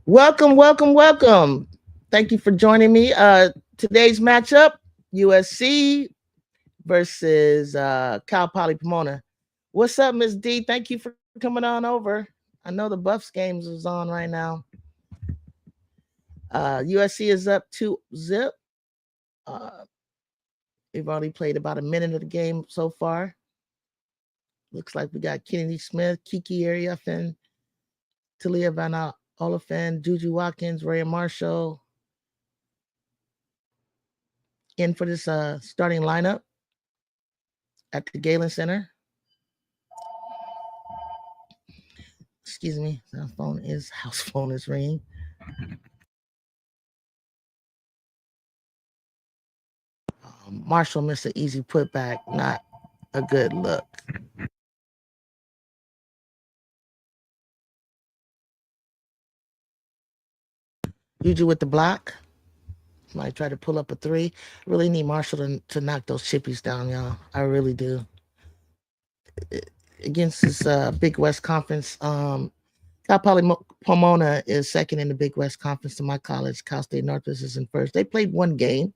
Welcome, welcome, welcome. Thank you for joining me. Today's matchup, USC versus Cal Poly Pomona. What's up, Miss D? Thank you for coming on over. I know the Buffs games is on right now. USC is up 2-0. We've already played about a minute of the game so far. Looks like we got Kennedy Smith, Kiki Ariafen, Talia Van Oliphant, JUJU Watkins, Ray Marshall in for this starting lineup at the Galen Center. Excuse me, house phone is ringing. Marshall missed an easy putback, not a good look. JUJU with the block. Might try to pull up a three. Really need Marshall to knock those chippies down, y'all. I really do. Against this Big West Conference, Cal Poly Pomona is second in the Big West Conference to my college. Cal State Northwest is in first. They played one game.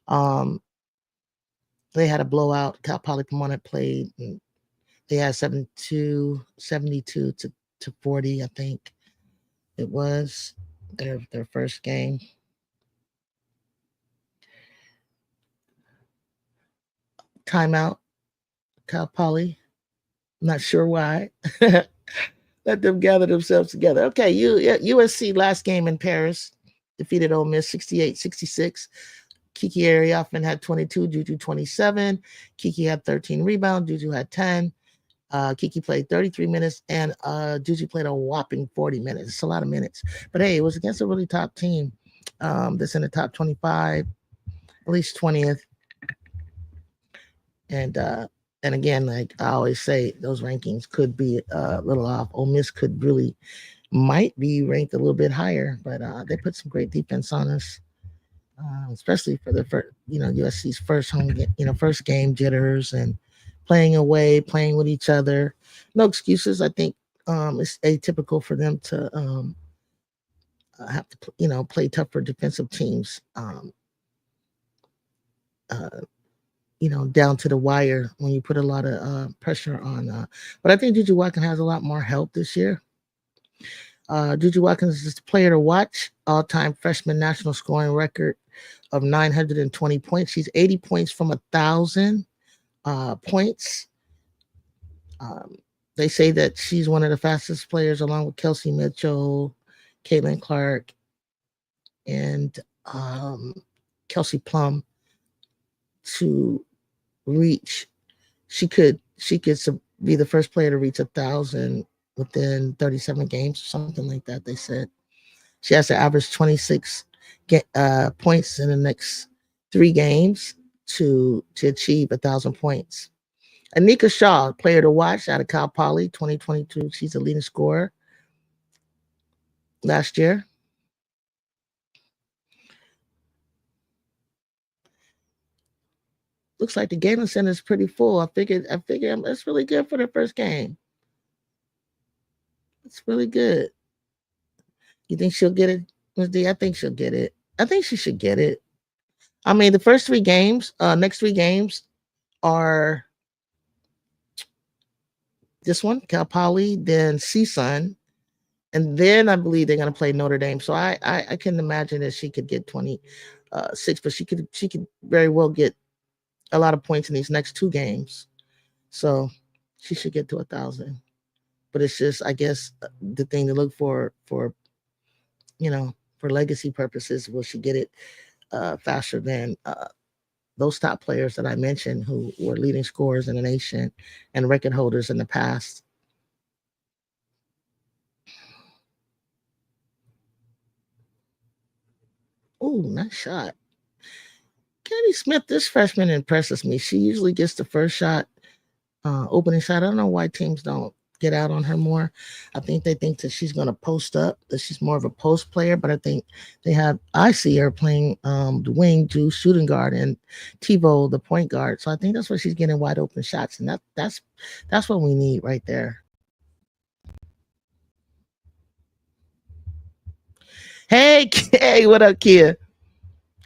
They had a blowout. Cal Poly Pomona played. They had 72 to 40, I think it was their first game. Timeout. Cal Poly. Not sure why. Let them gather themselves together. Okay, USC last game in Paris defeated Ole Miss 68-66. Kiki Ariafen had 22, JUJU 27. Kiki had 13 rebounds, JUJU had 10. Kiki played 33 minutes, and JUJU played a whopping 40 minutes. It's a lot of minutes. But hey, it was against a really top team that's in the top 25, at least 20th. And again, like I always say, those rankings could be a little off. Ole Miss might be ranked a little bit higher, but they put some great defense on us, especially for the first, USC's first game jitters and playing away, playing with each other. No excuses. I think it's atypical for them to have to, play tougher defensive teams. Down to the wire when you put a lot of pressure on. But I think JUJU Watkins has a lot more help this year. JUJU Watkins is the player to watch, all-time freshman national scoring record of 920 points. She's 80 points from 1,000 points. They say that she's one of the fastest players along with Kelsey Mitchell, Caitlin Clark, and Kelsey Plum to reach. She could be the first player to reach 1,000 within 37 games or something like that. They said she has to average 26 points in the next 3 games to achieve 1,000 points. Anika Shaw, player to watch out of Cal Poly 2022. She's a leading scorer last year. Looks like the Galen Center is pretty full. I figured it's really good for the first game. It's really good. You think she'll get it, Ms. D? I think she'll get it. I think she should get it. I mean, the first 3 games, next 3 games are this one, Cal Poly, then CSUN, and then I believe they're going to play Notre Dame. So I can imagine that she could get 26, but she could very well get a lot of points in these next 2 games. So she should get to 1,000. but it's just, I guess, the thing to look for, for legacy purposes. Will she get it faster than those top players that I mentioned who were leading scorers in the nation and record holders in the past? Oh, nice shot. Kennedy Smith, this freshman impresses me. She usually gets the first shot, opening shot. I don't know why teams don't get out on her more. I think they think that she's going to post up, that she's more of a post player, but I think I see her playing the wing, to shooting guard, and Tebow, the point guard. So I think that's where she's getting wide open shots. And that's what we need right there. Hey, what up, Kia?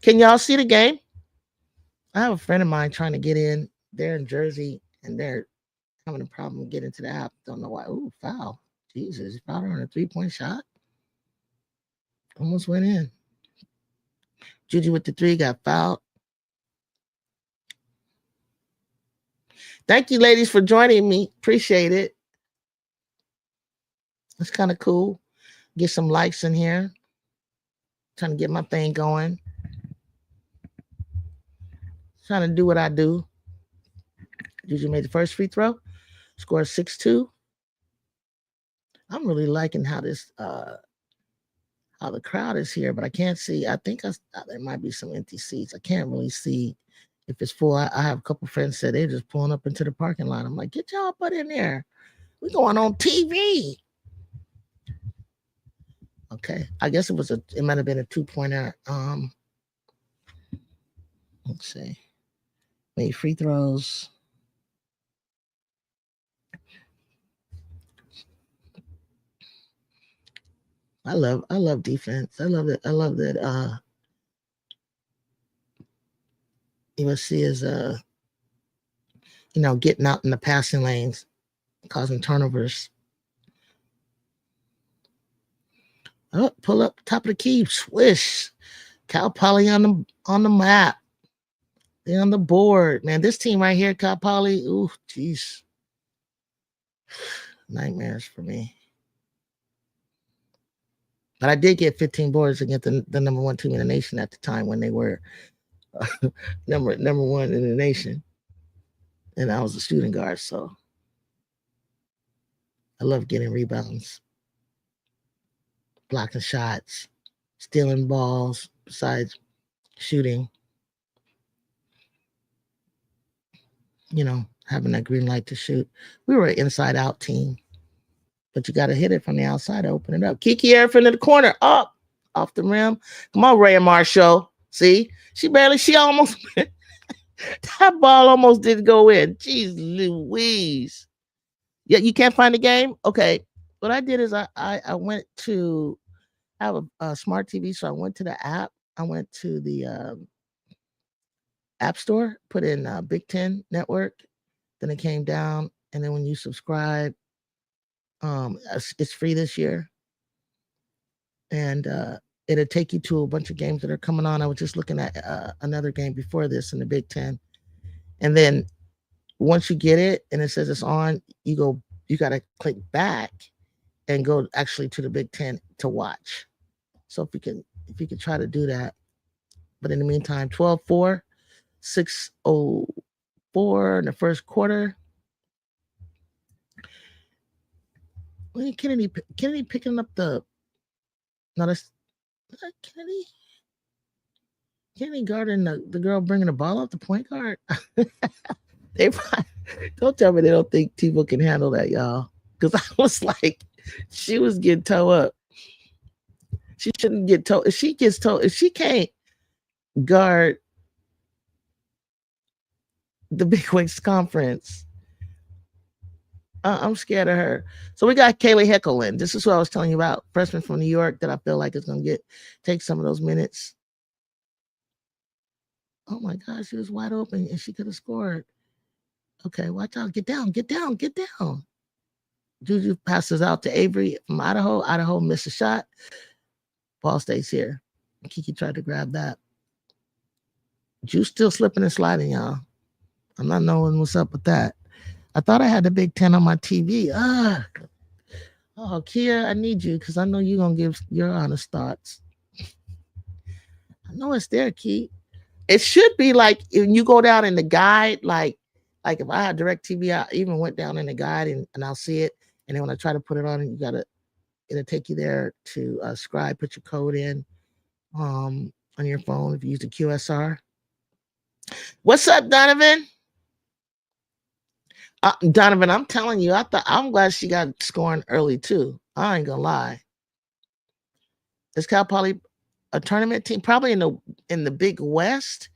Can y'all see the game? I have a friend of mine trying to get in. They're in Jersey, and they're having a problem getting to the app. Don't know why. Ooh, foul. Jesus, foul on a 3-point shot. Almost went in. JUJU with the 3 got fouled. Thank you, ladies, for joining me. Appreciate it. It's kind of cool. Get some likes in here. Trying to get my thing going. Trying to do what I do. JUJU made the first free throw. Scored 6-2. I'm really liking how this how the crowd is here, but I can't see. I think there might be some empty seats. I can't really see if it's full. I have a couple friends said they're just pulling up into the parking lot. I'm like, get y'all butt in there. We're going on TV. Okay. I guess it might have been a 2-pointer. Let's see. Made free throws. I love defense. I love that USC is getting out in the passing lanes, causing turnovers. Oh, pull up top of the key, swish. Cal Poly on the map. They're on the board. Man, this team right here, Cal Poly, ooh, jeez. Nightmares for me. But I did get 15 boards against the number 1 team in the nation at the time when they were number 1 in the nation. And I was a shooting guard, so I love getting rebounds, blocking shots, stealing balls, besides shooting. Having that green light to shoot. We were an inside-out team, but you got to hit it from the outside to open it up. Kiki Erickson in the corner, up, off the rim. Come on, Ray Marshall. See, she almost, that ball almost didn't go in. Jeez Louise. Yeah, you can't find the game? Okay. What I did is I went to have a smart TV, so I went to the app. I went to the App Store, put in Big Ten Network. Then it came down, and then when you subscribe, it's free this year, and it'll take you to a bunch of games that are coming on. I was just looking at another game before this in the Big Ten, and then once you get it and it says it's on, you got to click back and go actually to the Big Ten to watch. So if you can try to do that, but in the meantime, 12-4, 6:04 in the first quarter. Kennedy picking up the. No, that's Kennedy guarding the girl bringing the ball up, the point guard. Don't tell me they don't think Tebow can handle that, y'all. Because I was like, she was getting toe up. She shouldn't get toe. If she gets toe, if she can't guard the Big Wings Conference, I'm scared of her. So we got Kaylee Heckle in. This is what I was telling you about, freshman from New York that I feel like is going to take some of those minutes. Oh my gosh, she was wide open and she could have scored. Okay, watch out. Get down. JUJU passes out to Avery from Idaho. Idaho missed a shot. Ball stays here. Kiki tried to grab that. Juice still slipping and sliding, y'all. I'm not knowing what's up with that. I thought I had the Big Ten on my TV. Oh, Kia, I need you because I know you're gonna give your honest thoughts. I know it's there, Key. It should be like when you go down in the guide, like if I had direct TV, I even went down in the guide and I'll see it. And then when I try to put it on, you gotta it'll take you there to scribe, put your code in on your phone if you use the QSR. What's up, Donovan? Donovan, I'm telling you, I'm glad she got scoring early too. I ain't gonna lie. Is Cal Poly a tournament team? Probably in the Big West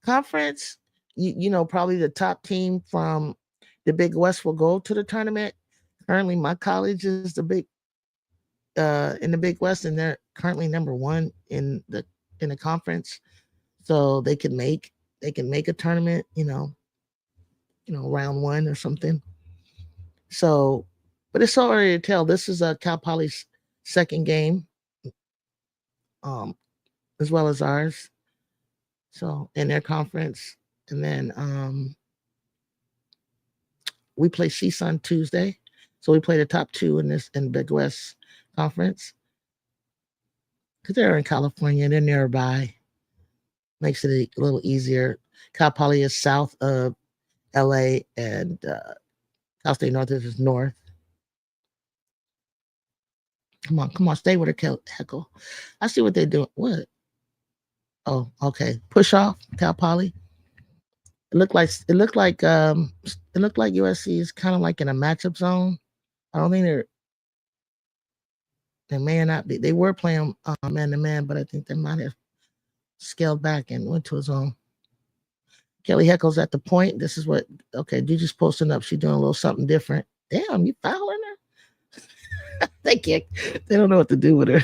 conference. You know, probably the top team from the Big West will go to the tournament. Currently, my college is the big in the Big West, and they're currently number one in the conference. So they can make a tournament. Round one or something. So, but it's so early to tell. This is a Cal Poly's second game, um, as well as ours. So in their conference, and then we play CSUN Tuesday. So we play the top two in Big West conference because they're in California. They're nearby. Makes it a little easier. Cal Poly is south of LA, and Cal State North is north. Come on, stay with her, Heckle. I see what they're doing. What? Oh, okay. Push off, Cal Poly. It looked like USC is kind of like in a matchup zone. I don't think they may not be. They were playing man to man, but I think they might have scaled back and went to a zone. Kelly Heckle's at the point. This is what okay, Juju's posting up. She's doing a little something different. Damn, you fouling her? They can't. They don't know what to do with her.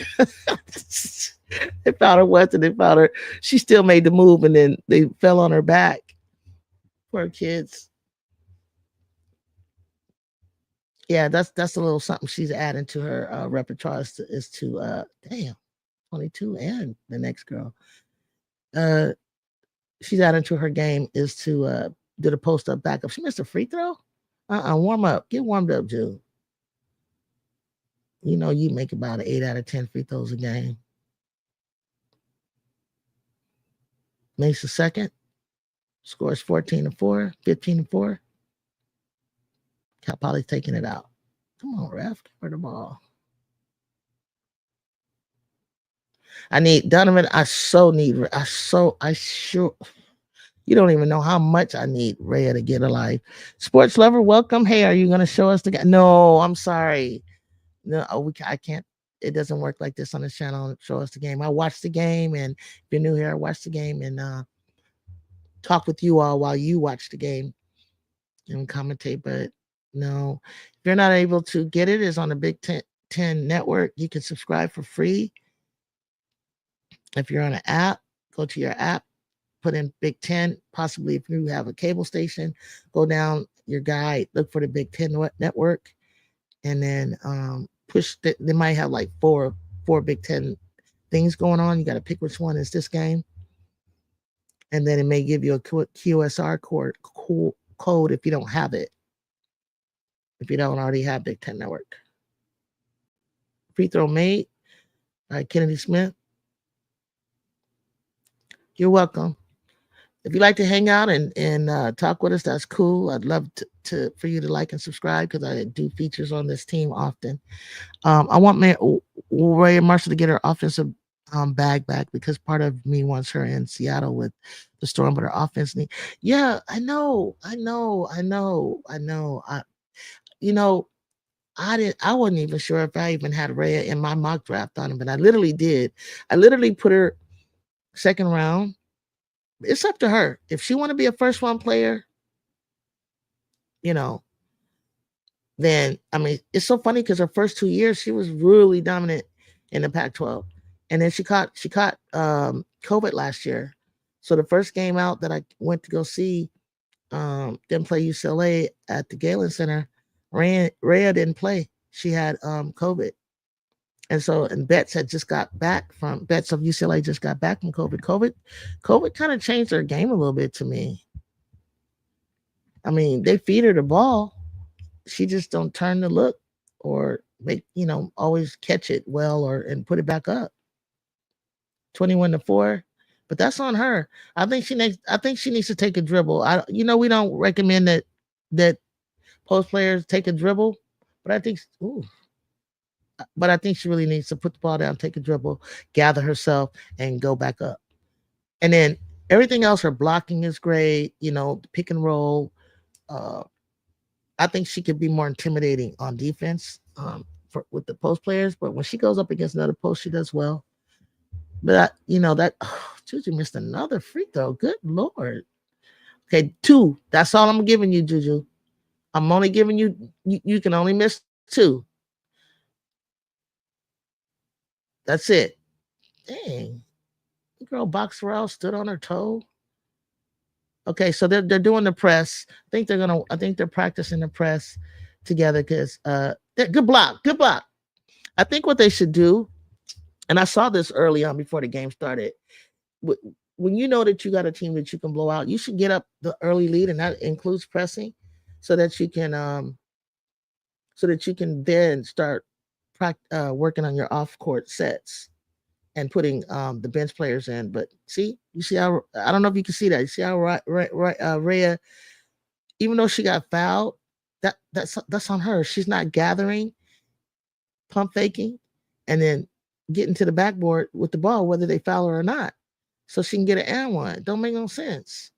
They found her once and they found her. She still made the move and then they fell on her back. Poor kids. Yeah, that's a little something she's adding to her repertoire is to damn 22 and the next girl. Uh she's adding to her game is to do the post up backup. She missed a free throw? Warm up. Get warmed up, Jude. You know you make about an 8 out of 10 free throws a game. Makes a second. Scores 14-4, 15-4. Cal Poly's taking it out. Come on, ref. Give her the ball. I need Donovan. I sure you don't even know how much I need Rhea to get alive. Sports lover, welcome. Hey, are you gonna show us the game? No, I'm sorry. No, I can't. It doesn't work like this on the channel. Show us the game. I watched the game, and if you're new here, I watched the game and talk with you all while you watch the game and commentate. But no, if you're not able to get it, it's on the Big Ten Network. You can subscribe for free. If you're on an app, go to your app, put in Big Ten. Possibly, if you have a cable station, go down your guide, look for the Big Ten Network, and then push. They might have like four Big Ten things going on. You got to pick which one is this game, and then it may give you a QSR code if you don't have it. If you don't already have Big Ten Network. Free throw made. All right, Kennedy Smith. You're welcome. If you'd like to hang out and talk with us, that's cool. I'd love for you to like and subscribe because I do features on this team often. I want Ray Marshall to get her offensive bag back because part of me wants her in Seattle with the Storm, but her offense need. Yeah, I know. I wasn't even sure if I even had Rhea in my mock draft on him, but I literally did. I literally put her second round. It's up to her. If she want to be a first round player, then I mean, it's so funny because her first 2 years she was really dominant in the Pac-12, and then she caught COVID last year. So the first game out that I went to go see them play UCLA at the Galen Center, Rhea didn't play. She had COVID. And Betts of UCLA just got back from COVID. COVID kind of changed their game a little bit to me. I mean, they feed her the ball. She just don't turn the look or make, always catch it well and put it back up. 21-4. But that's on her. I think she needs to take a dribble. We don't recommend that post players take a dribble, but I think she really needs to put the ball down, take a dribble, gather herself, and go back up. And then everything else, her blocking is great. Pick and roll. I think she could be more intimidating on defense with the post players. But when she goes up against another post, she does well. But Juju missed another free throw. Good Lord. Okay, 2. That's all I'm giving you, Juju. I'm only giving you. You can only miss 2. That's it. Dang. The girl boxed her out, stood on her toe. Okay, so they're doing the press. I think they're practicing the press together because good block. I think what they should do, and I saw this early on before the game started. When you know that you got a team that you can blow out, you should get up the early lead, and that includes pressing, so that you can then start working on your off court sets and putting the bench players in. But you see how, I don't know if you can see that. You see how Rhea, even though she got fouled, that's on her. She's not gathering, pump faking, and then getting to the backboard with the ball, whether they foul her or not, so she can get an and one. Don't make no sense.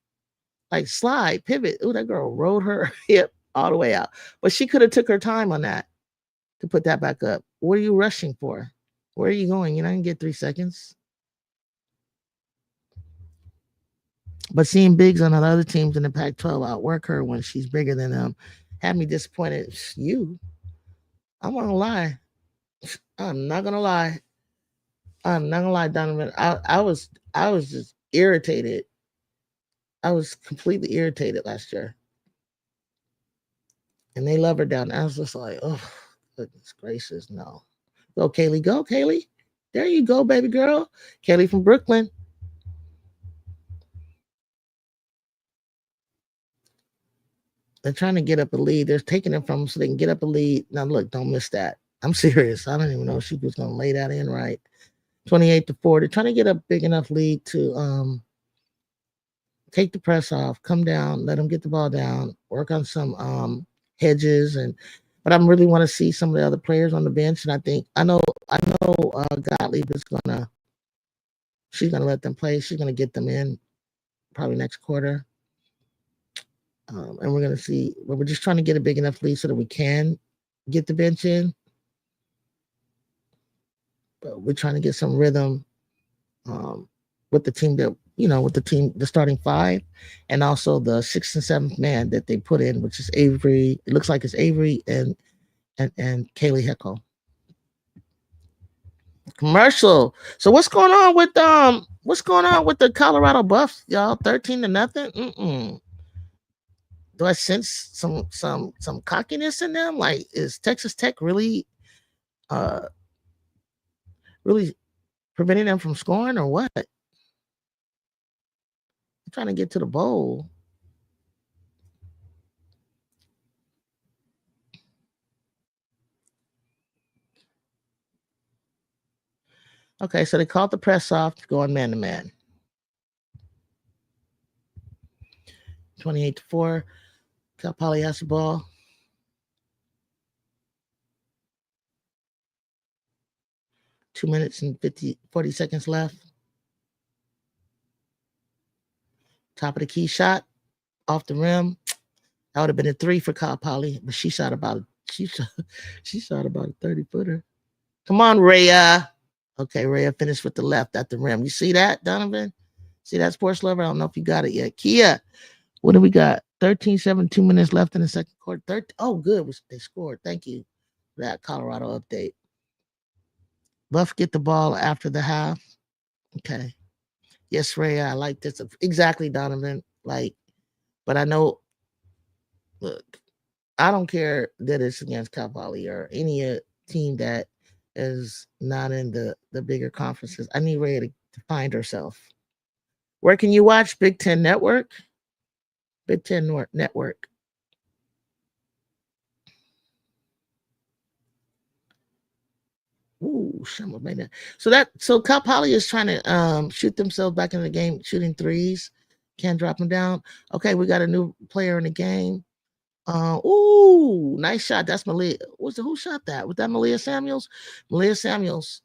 Like slide, pivot. Ooh, that girl rolled her hip all the way out. But she could have took her time on that to put that back up. What are you rushing for? Where are you going? You're not going to get 3 seconds. But seeing bigs on the other teams in the Pac-12 outwork her when she's bigger than them had me disappointed. I'm going to lie. I'm not going to lie. Donovan. I was just irritated. I was completely irritated last year. And they love her down. I was just like, oh, goodness gracious, no. Go, Kaylee. Go, Kaylee. There you go, baby girl. Kaylee from Brooklyn. They're trying to get up a lead. They're taking it from them so they can get up a lead. Now, look, don't miss that. I'm serious. I don't even know if she was going to lay that in right. 28-4. They're trying to get a big enough lead to take the press off, come down, let them get the ball down, work on some hedges, but I really want to see some of the other players on the bench. And I know Gottlieb she's gonna let them play. She's gonna get them in probably next quarter. And we're gonna see, but we're just trying to get a big enough lead so that we can get the bench in. But we're trying to get some rhythm with the team the starting 5, and also the 6th and 7th man that they put in, which is Avery. It looks like it's Avery and Kaylee Heckel. Commercial. So what's going on with the Colorado Buffs, y'all? 13-0. Do I sense some cockiness in them? Like, is Texas Tech really preventing them from scoring, or what? I'm trying to get to the bowl. Okay, so they called the press off to go on man-to-man. 28-4. Cal Poly has the ball. Two minutes and 40 seconds left. Top of the key shot off the rim. That would have been a 3 for Cal Poly, but she shot about a 30-footer. Come on, Rhea. Okay, Rhea finished with the left at the rim. You see that, Donovan? See that, sports lover? I don't know if you got it yet. Kia, what do we got? 13-7, 2 minutes left in the second quarter. Oh, good. They scored. Thank you for that Colorado update. Buff get the ball after the half. Okay. Yes, Rhea, I like this. Exactly, Donovan. But I know, look, I don't care that it's against Cal Poly or any team that is not in the bigger conferences. I need Rhea to find herself. Where can you watch? Big Ten Network? Big Ten Network. Ooh, Shamble made that. So Cal Poly is trying to shoot themselves back in the game, shooting threes. Can't drop them down. Okay, we got a new player in the game. Ooh, nice shot. That's Malia. Who shot that? Was that Malia Samuels? Malia Samuels.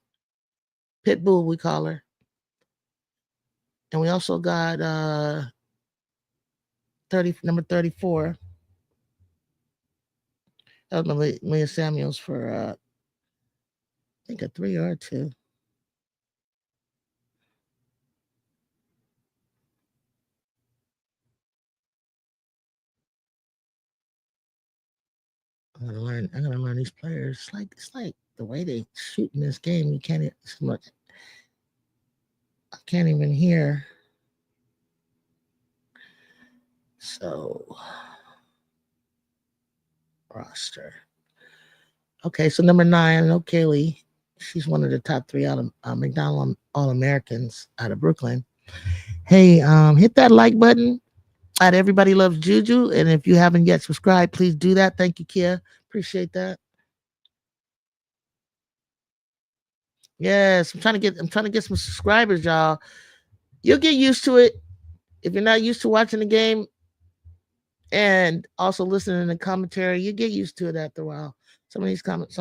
Pitbull, we call her. And we also got number 34. That was Malia Samuels for I think a 3 or a 2. I'm gonna learn these players. It's like the way they shoot in this game. You can't much. I can't even hear. So roster. Okay, so number 9, no Kaylee. She's one of the top 3 out of McDonald All-Americans out of Brooklyn. Hey, hit that like button at Everybody Loves JUJU. And if you haven't yet subscribed, please do that. Thank you, Kia. Appreciate that. Yes, I'm trying to get some subscribers, y'all. You'll get used to it. If you're not used to watching the game and also listening to commentary, you get used to it after a while. Some of these commentators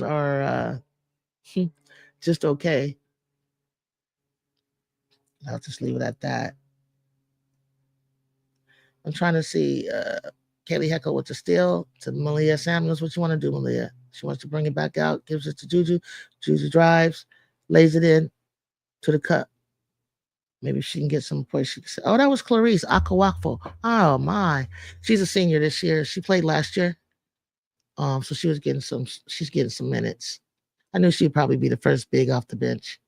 are just okay. I'll just leave it at that. I'm trying to see Kaylee Heckle with the steal to Malia Samuels. What you want to do, Malia? She wants to bring it back out, gives it to JUJU. JUJU drives, lays it in to the cup. Maybe she can get some points. She can say, oh, that was Clarice Akawakfo. Oh my. She's a senior this year. She played last year. So she's getting some minutes. I knew she'd probably be the first big off the bench.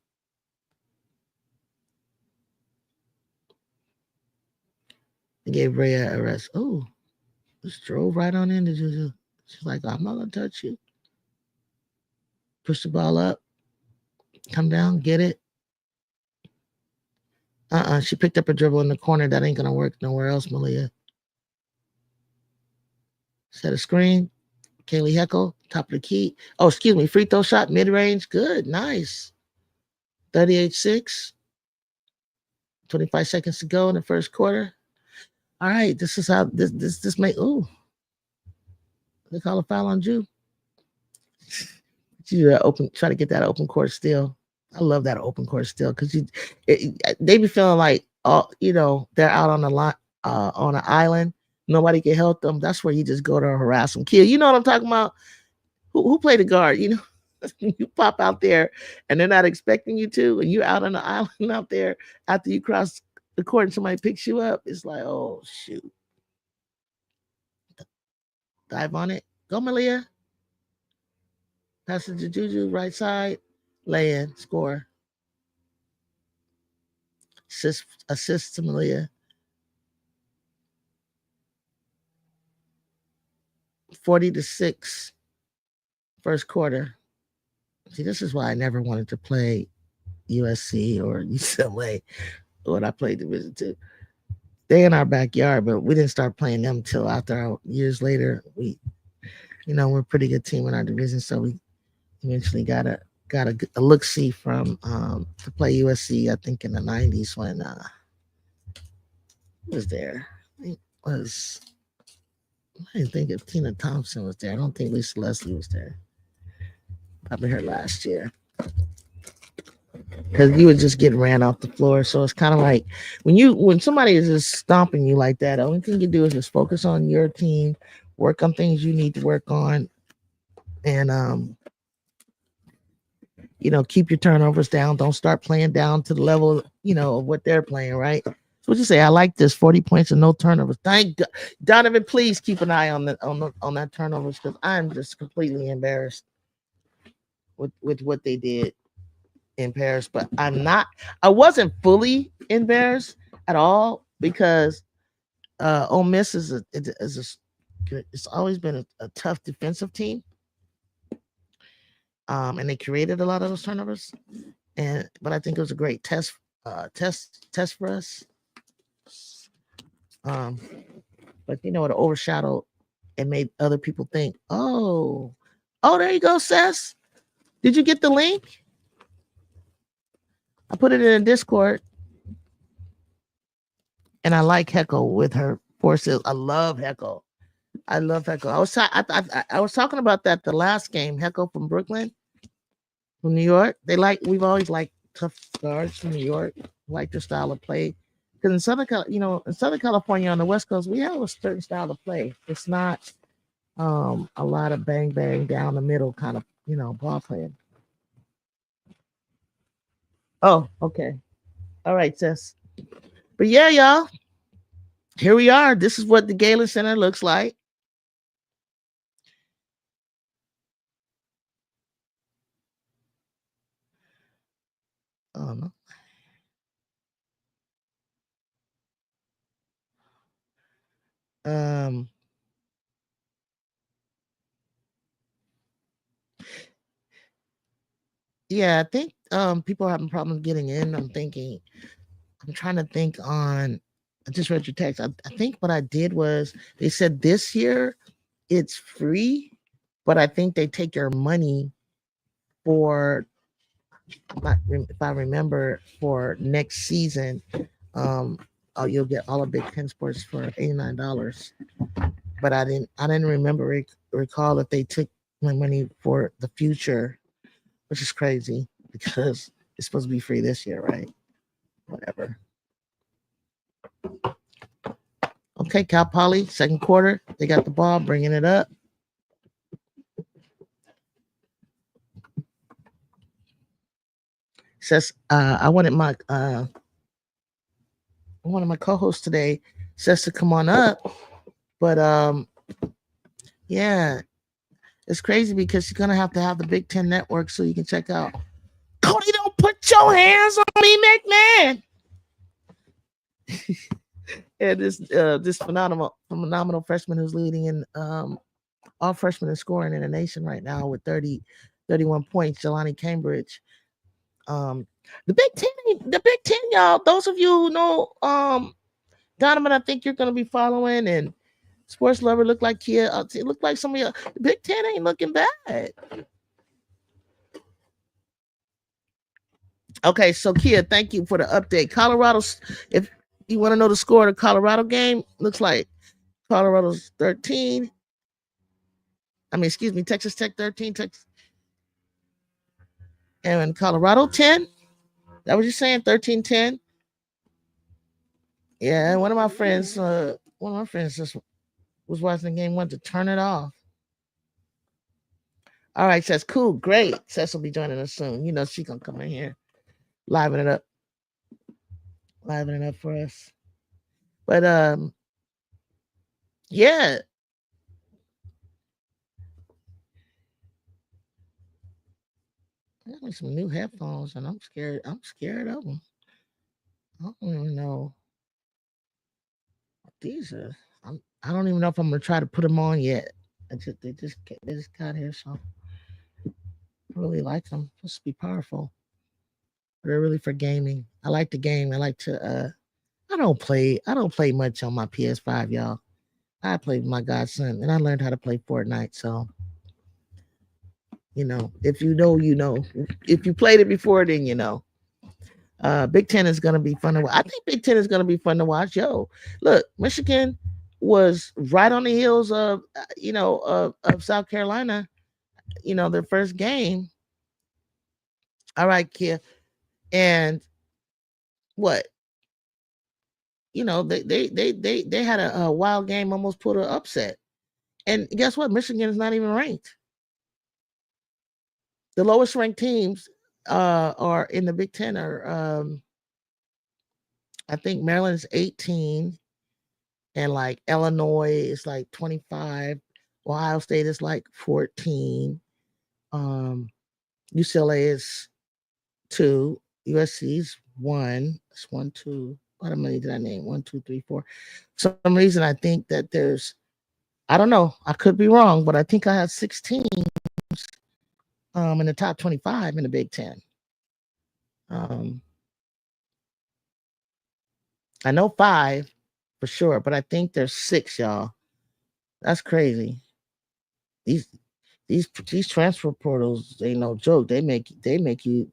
They gave Rhea a rest. Oh, just drove right on into JUJU. She's like, I'm not gonna touch you. Push the ball up. Come down, get it. She picked up a dribble in the corner. That ain't gonna work nowhere else, Malia. Set a screen. Kaylee Heckle, top of the key. Oh, excuse me. Free throw shot, mid-range. Good, nice. 38-6. 25 seconds to go in the first quarter. All right, this is how this may. Ooh, they call a foul on Ju. Try to get that open court steal. I love that open court steal because they be feeling like they're out on the line on an island. Nobody can help them. That's where you just go to harass them, kill. You know what I'm talking about? Who played the guard? You know, you pop out there and they're not expecting you to, and you're out on the island out there after you cross the court and somebody picks you up. It's like, oh shoot. Dive on it. Go, Malia. Pass it to JUJU, right side. Lay in, score. Assist to Malia. 40-6. First quarter. See, this is why I never wanted to play USC or UCLA when I played Division II. They're in our backyard, but we didn't start playing them till after years later. We're a pretty good team in our division, so we eventually got a look-see from to play USC. I think in the 90s when was there. I didn't think if Tina Thompson was there. I don't think Lisa Leslie was there. Probably her last year. Because you would just get ran off the floor. So it's kind of like when somebody is just stomping you like that, the only thing you do is just focus on your team, work on things you need to work on, and keep your turnovers down. Don't start playing down to the level, of what they're playing, right? So what you say? I like this 40 points and no turnovers. Thank God. Donovan, please keep an eye on that turnovers because I'm just completely embarrassed with what they did in Paris. But I wasn't fully embarrassed at all because Ole Miss it's always been a tough defensive team. And they created a lot of those turnovers. But I think it was a great test for us. but it overshadowed and made other people think, oh, there you go, Sess. Did you get the link? I put it in Discord. And I like Heckle with her forces. I love Heckle. I was talking about that the last game. Heckle from Brooklyn, from New York. We've always liked tough guards from New York. Like their style of play. Because in Southern California on the West Coast, we have a certain style of play. It's not a lot of bang bang down the middle kind of ball playing. Oh, okay. All right, sis. But yeah, y'all. Here we are. This is what the Galen Center looks like. Oh no. Yeah, I think people are having problems getting in. I'm trying to think on I just read your text. I think what I did was they said this year it's free, but I think they take your money for if I remember for next season. You'll get all of Big Ten sports for $89. But I didn't remember recall if they took my money for the future, which is crazy because it's supposed to be free this year, right? Whatever. Okay, Cal Poly, second quarter. They got the ball, bringing it up. Says I wanted my one of my co-hosts today says to come on up, but yeah, it's crazy because you're gonna have to have the Big Ten Network so you can check out. Cody, don't put your hands on me, McMahon. And this phenomenal freshman who's leading in all freshmen in scoring in the nation right now with 31 points, Jelani Cambridge. The Big Ten, y'all. Those of you who know Donovan, I think you're gonna be following, and sports lover look like Kia. It look like some of you. The Big Ten ain't looking bad. Okay, so Kia, thank you for the update. Colorado's, if you want to know the score of the Colorado game, looks like Colorado's 13. Excuse me, Texas Tech 13, Texas, and Colorado 10. That what you're saying? 13-10. Yeah, one of my friends just was watching the game, wanted to turn it off. All right, says cool, great. Cess will be joining us soon. She gonna come in here, liven it up for us. But yeah. I got some new headphones, and I'm scared. I'm scared of them. I don't even know what these are. I don't even know if I'm gonna try to put them on yet. They just got here, so I really like them. Supposed to be powerful. They're really for gaming. I like the game. I like to. I don't play much on my PS5, y'all. I play with my godson, and I learned how to play Fortnite. So, if you know, you know. If you played it before, then you know. Big Ten is gonna be fun to watch. I think Big Ten is gonna be fun to watch. Yo, look, Michigan was right on the heels of of South Carolina. Their first game. All right, Kia, and what? They had a wild game, almost put an upset. And guess what? Michigan is not even ranked. The lowest ranked teams are in the Big Ten are I think Maryland's 18, and like Illinois is like 25. Ohio State is like 14. UCLA is 2. USC is 1. It's 1, 2. What many did I name? 1, 2, 3, 4. For some reason, I think that I don't know. I could be wrong, but I think I have 6 teams in the top 25 in the Big Ten. I know 5. for sure. But I think there's 6, y'all. That's crazy. These these transfer portals ain't no joke. They make you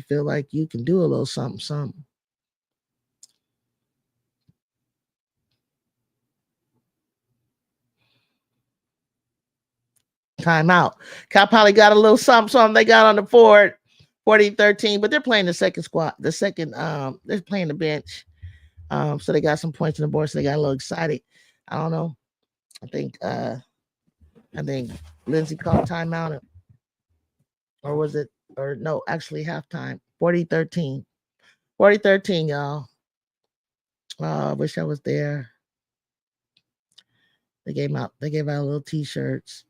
feel like you can do a little something. Timeout. Cal Poly got a little something they got on the board, 40-13, but they're playing the second squad. They're playing the bench. So they got some points on the board, so they got a little excited. I don't know. I think Lindsay called timeout, or was it, or no, actually halftime. 40-13. 40-13, y'all. I wish I was there. They gave out little t-shirts.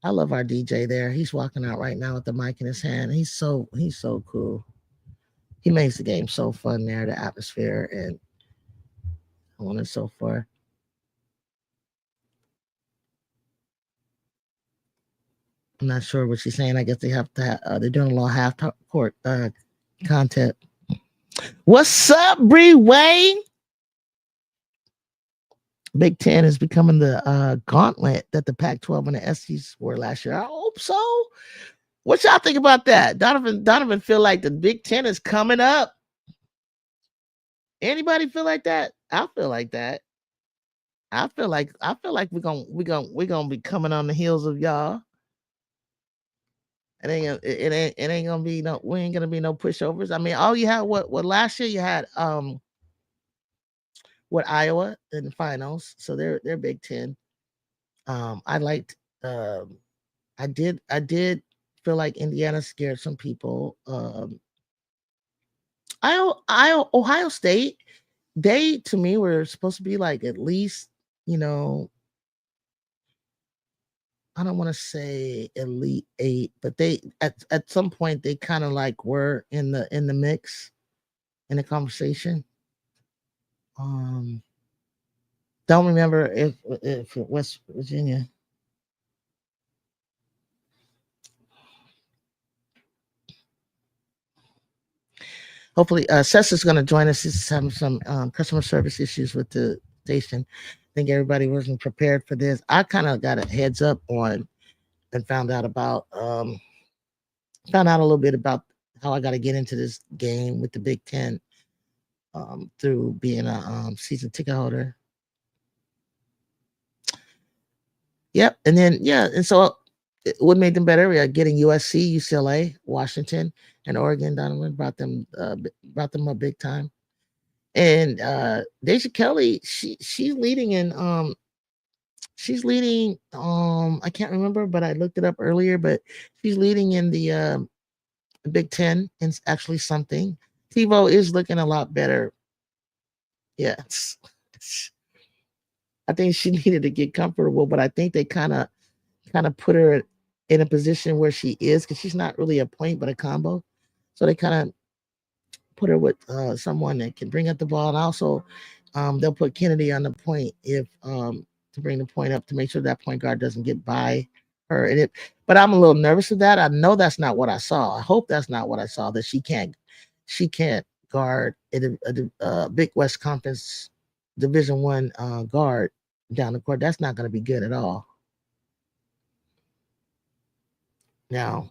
I love our DJ there. He's walking out right now with the mic in his hand. He's so cool. He makes the game so fun there, the atmosphere and so on and so forth. I'm not sure what she's saying. I guess they have to. They're doing a little half court content. What's up, Bree Wayne? Big Ten is becoming the gauntlet that the Pac-12 and the SEC were last year. I hope so. What y'all think about that? Donovan feel like the Big Ten is coming up. Anybody feel like that? I feel like that. I feel like we're gonna be coming on the heels of y'all. It ain't gonna be no. We ain't gonna be no pushovers. I mean, all you had what last year you had what Iowa in the finals, so they're Big Ten. I liked. I did feel like Indiana scared some people. Ohio State, they to me were supposed to be like at least, I don't want to say Elite 8, but they at some point they kind of like were in the mix, in the conversation. Don't remember if West Virginia. Hopefully, Seth is going to join us. He's having some customer service issues with the station. I think everybody wasn't prepared for this. I kind of got a heads up on and found out a little bit about how I got to get into this game with the Big Ten through being a season ticket holder. Yep, and then and so what made them better? We are getting USC, UCLA, Washington, and Oregon. Donovan brought them up big time. And Deja Kelly, she's leading in I can't remember, but I looked it up earlier, but she's leading in the Big Ten, and it's actually something. TiVo is looking a lot better. Yes. I think she needed to get comfortable, but I think they kind of put her in a position where she is, because she's not really a point but a combo. So they kind of put her with someone that can bring up the ball, and also they'll put Kennedy on the point if to bring the point up, to make sure that point guard doesn't get by her. But I'm a little nervous of that. I know that's not what I saw. I hope that's not what I saw. That she can't guard a Big West Conference Division One guard down the court. That's not going to be good at all. Now,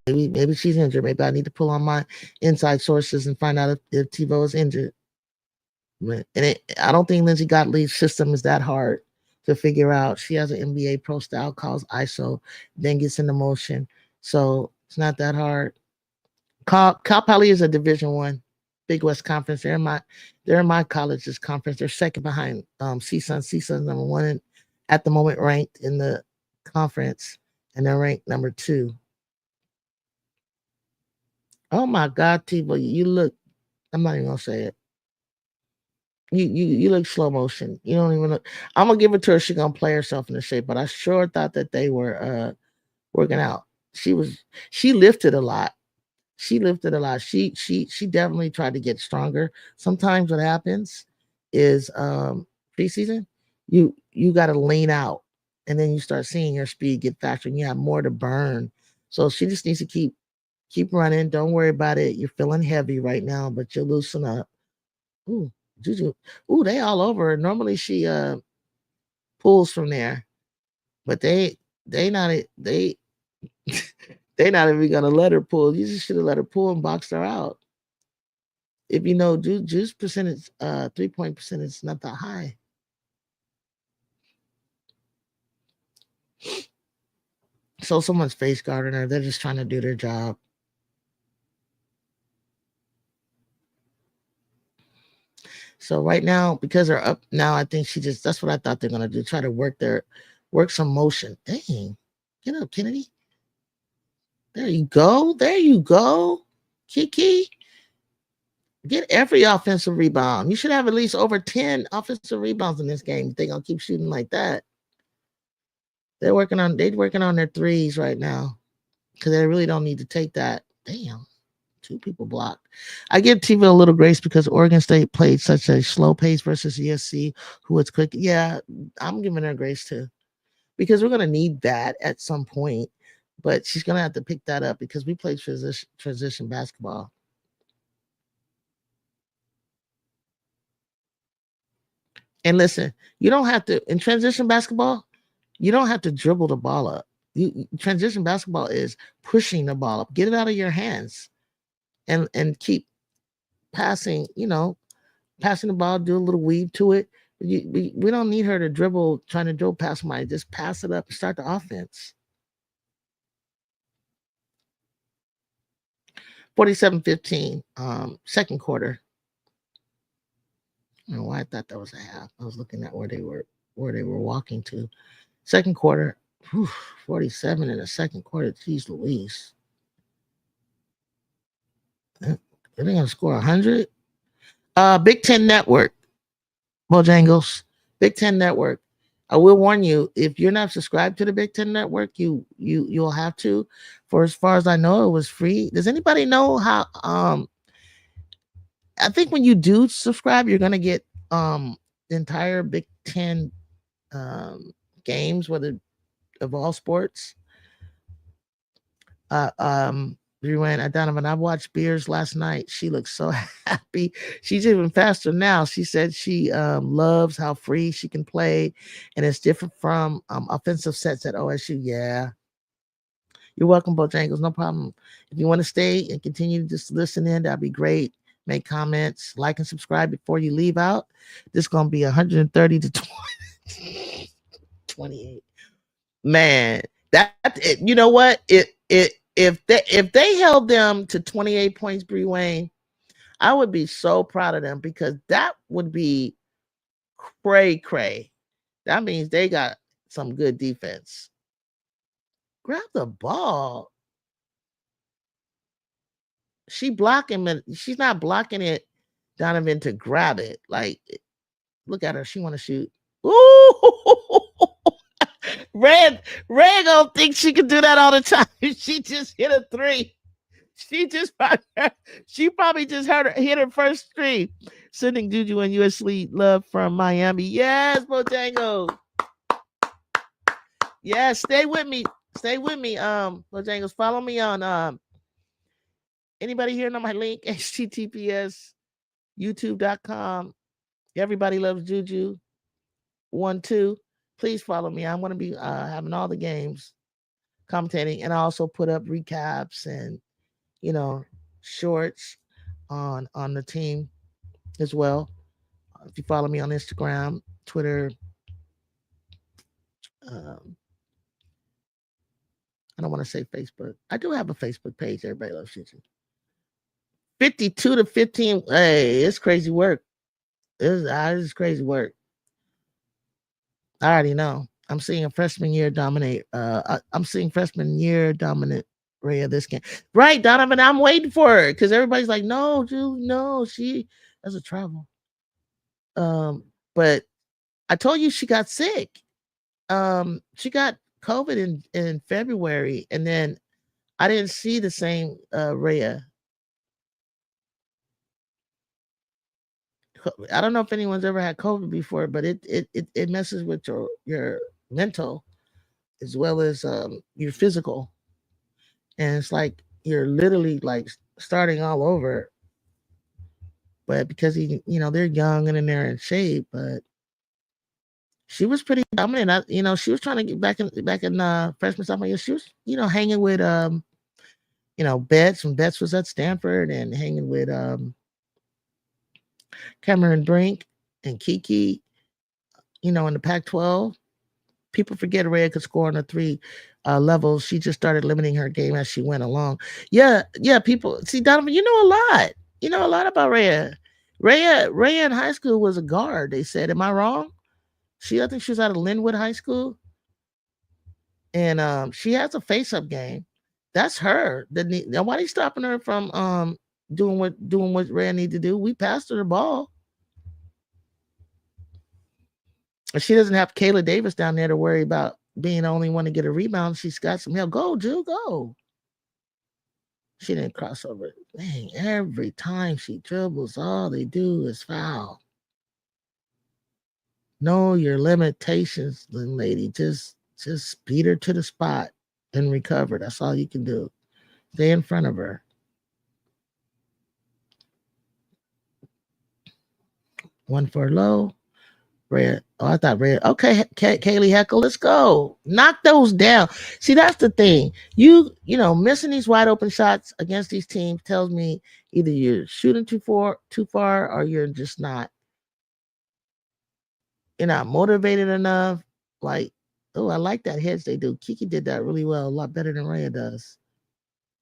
maybe she's injured. Maybe I need to pull on my inside sources and find out if TiVo is injured. And I don't think Lindsay Gottlieb's system is that hard to figure out. She has an NBA pro style, calls ISO, then gets into motion. So it's not that hard. Cal Poly is a Division One, Big West Conference. They're in my college's conference. They're second behind CSUN. CSUN's number one at the moment, ranked in the conference, and they're ranked number 2. Oh my God, TiVo, you look. I'm not even gonna say it. You look slow motion. You don't even look. I'm gonna give it to her. She's gonna play herself into shape. But I sure thought that they were working out. She lifted a lot. She definitely tried to get stronger. Sometimes what happens is preseason, you got to lean out, and then you start seeing your speed get faster, and you have more to burn. So she just needs to keep running. Don't worry about it. You're feeling heavy right now, but you'll loosen up. Ooh, Juju. Ooh, they all over. Normally she pulls from there, but they not they they not even gonna let her pull. You just should have let her pull and boxed her out. If you know Juice percentage, 3-point percentage is not that high. So someone's face guarding her. They're just trying to do their job. So right now, because they're up now, I think that's what I thought they're gonna do. Try to work some motion. Dang. Get up, Kennedy. There you go. There you go. Kiki. Get every offensive rebound. You should have at least over 10 offensive rebounds in this game. They're gonna keep shooting like that. They're working on their threes right now. Because they really don't need to take that. Damn. 2 people blocked. I give TV a little grace because Oregon State played such a slow pace versus USC, who was quick. Yeah, I'm giving her grace too. Because we're gonna need that at some point. But she's gonna have to pick that up because we played transition basketball. And listen, you don't have to in transition basketball, you don't have to dribble the ball up. Transition basketball is pushing the ball up. Get it out of your hands and keep passing, passing the ball, do a little weave to it. We don't need her to dribble, trying to dribble past somebody. Just pass it up and start the offense. 47-15, second quarter. I don't know why I thought that was a half. I was looking at where they were walking to. Second quarter, 47 in the second quarter. Jeez Louise. Are they going to score 100? Big Ten Network. Bojangles. Big Ten Network. I will warn you, if you're not subscribed to the Big Ten Network, you'll have to. For as far as I know, it was free. Does anybody know how I think when you do subscribe, you're gonna get the entire Big Ten games, whether of all sports. Rewind, Donovan. I watched Beers last night. She looks so happy. She's even faster now. She said she loves how free she can play, and it's different from offensive sets at OSU. Yeah, you're welcome, Bojangles. No problem. If you want to stay and continue to just listen in, that'd be great. Make comments, like and subscribe before you leave out. This is gonna be 130 to 28. Man, you know what? If they held them to 28 points, Bree Wayne, I would be so proud of them because that would be cray. That means they got some good defense. Grab the ball. She's not blocking it, Donovan, to grab it. Like, look at her. She want to shoot. Ooh. Red don't think she can do that all the time. She just hit a 3. She probably just hit her first 3. Sending Juju and USC love from Miami. Yes, Bojangles. Yes, stay with me. Bojangles. Follow me on anybody here know my link? HTTPS YouTube.com. Everybody loves Juju. 1-2. Please follow me. I'm going to be having all the games commentating, and I also put up recaps and shorts on the team as well. If you follow me on Instagram, Twitter, I don't want to say Facebook. I do have a Facebook page. Everybody loves Juju. 52-15. Hey, it's crazy work. It's crazy work. I already know. I'm seeing freshman year dominant Rhea this game. Right, Donovan, I'm waiting for her because everybody's like, no, Julie, no, she has a travel. But I told you she got sick. She got COVID in February, and then I didn't see the same Rhea. I don't know if anyone's ever had COVID before, but it messes with your mental as well as your physical, and it's like you're literally like starting all over. but because they're young and they're in shape, but she was pretty dominant. She was trying to get back in freshman sophomore year. She was, hanging with Betts when Betts was at Stanford, and hanging with Cameron Brink and Kiki, in the Pac-12. People forget Rhea could score on the three levels. She just started limiting her game as she went along. Yeah. People see, Donovan, you know a lot. You know a lot about Rhea. Rhea in high school was a guard. They said, am I wrong? I think she was out of Linwood High School, and she has a face-up game. That's her. Now, why are you stopping her from doing what Rhea need to do? We passed her the ball. She doesn't have Kayla Davis down there to worry about being the only one to get a rebound. She's got some help. Go, Jill, go. She didn't cross over. Dang, every time she dribbles, all they do is foul. Know your limitations, little lady. Just beat her to the spot and recover. That's all you can do. Stay in front of her. One for low. Red. Oh, I thought red. Okay, Kaylee Heckle, let's go. Knock those down. See, that's the thing. Missing these wide open shots against these teams tells me either you're shooting too far, or you're just not. You're not motivated enough. Like, oh, I like that hedge they do. Kiki did that really well, a lot better than Rhea does.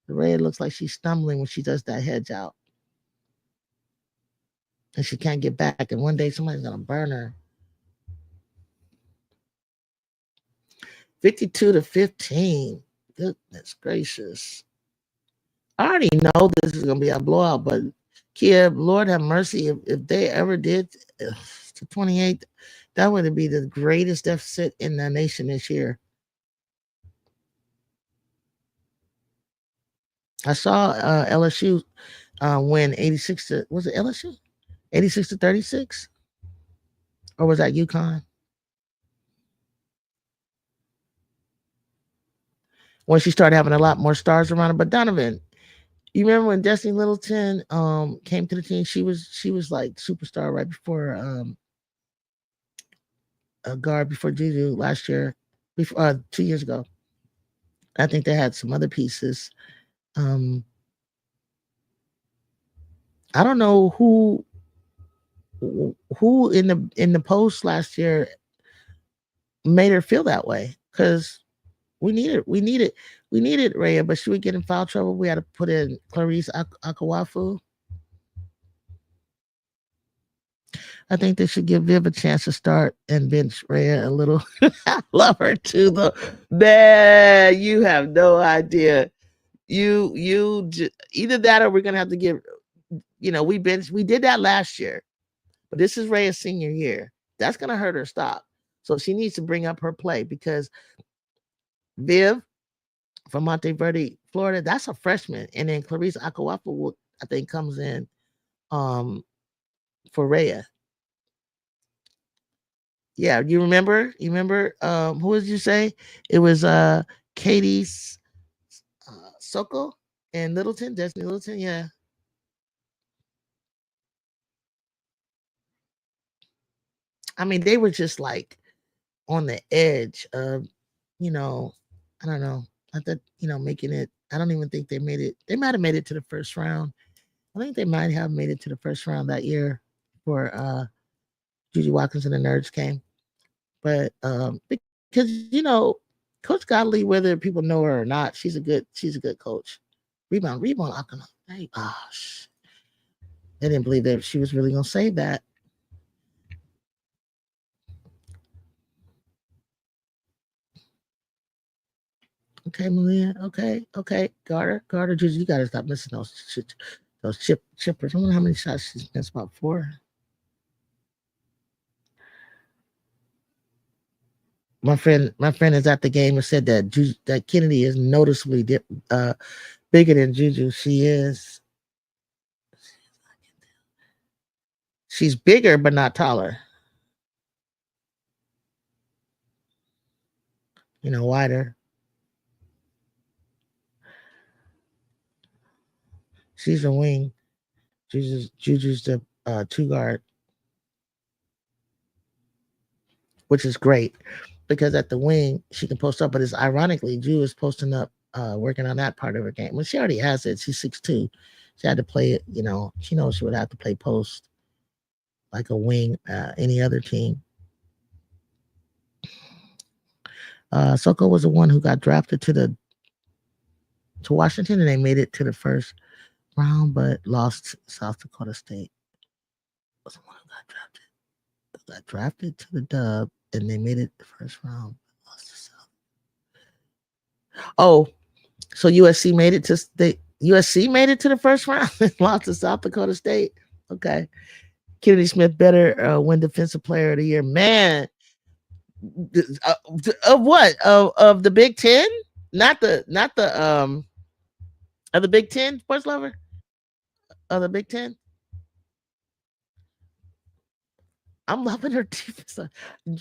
Rhea looks like she's stumbling when she does that hedge out, and she can't get back. And one day somebody's gonna burn her. 52-15. Goodness gracious. I already know this is going to be a blowout, but Kia, Lord have mercy, if they ever did to 28, that would be the greatest deficit in the nation this year. I saw LSU win 86 to, was it LSU? 86-36? Or was that UConn? When she started having a lot more stars around her. But Donovan, you remember when Destiny Littleton came to the team? She was like superstar right before a guard before JUJU last year, before 2 years ago. I think they had some other pieces. I don't know who in the post last year made her feel that way, because we needed Rhea, but she would get in foul trouble. We had to put in Clarice Akawafu. I think they should give Viv a chance to start and bench Rhea a little. I love her too, though. Man, you have no idea. Either that, or we're gonna have to give. We did that last year, but this is Rhea's senior year. That's gonna hurt her stop. So she needs to bring up her play, because Viv from Monteverde, Florida, that's a freshman, and then Clarice Akawafu, I think, comes in for Rhea. Yeah, you remember? Who did you say? It was Katie's Soko and Littleton, Destiny Littleton, yeah. I mean, they were just like on the edge of, I don't know. I thought, making it, I don't even think they made it. They might have made it to the first round. I think they might have made it to the first round that year for Judy Watkins and the Nerds came. But because Coach Godley, whether people know her or not, she's a good coach. Rebound, Akana. Hey, gosh. They didn't believe that she was really gonna save that. Okay, Malia. Okay. Garter, you gotta stop missing those chippers. I wonder how many shots she's missed. About 4. My friend is at the game and said that Kennedy is noticeably bigger than JUJU. She is. She's bigger, but not taller. Wider. She's a wing. JUJU's the two guard, which is great because at the wing she can post up. But it's ironically, Ju is posting up, working on that part of her game. Well, she already has it. She's 6'2". She had to play it. She knows she would have to play post like a wing, any other team. Soko was the one who got drafted to Washington, and they made it to the first round, but lost South Dakota State. Was the one who got drafted. Got drafted to the Dub, and they made it the first round. Lost to South. Oh, so USC made it to state. USC made it to the first round and lost to South Dakota State. Okay. Kennedy Smith better win Defensive Player of the Year. Man, of what? Of the Big Ten? Not the of the Big Ten, sports lover? Of the Big Ten? I'm loving her defense.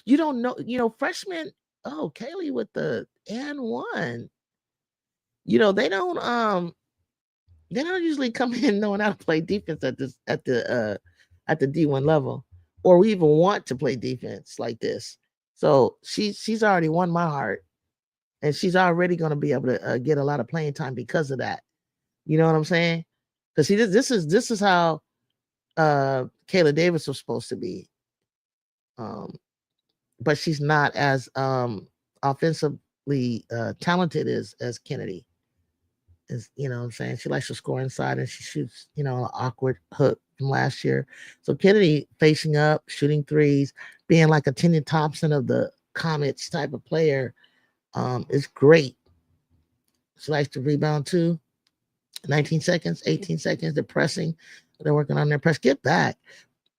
You don't know, freshman. Oh, Kaylee with the and one. They don't usually come in knowing how to play defense at the D1 level, or we even want to play defense like this. So she's already won my heart, and she's already going to be able to get a lot of playing time because of that. You know what I'm saying? Because see, this is how Kayla Davis was supposed to be, um, but she's not as offensively talented as Kennedy. Is what I'm saying? She likes to score inside and she shoots, an awkward hook from last year. So Kennedy facing up, shooting threes, being like a Tanya Thompson of the Comets type of player, is great. She likes to rebound too. 19 seconds, 18 seconds, they're pressing. They're working on their press. Get back.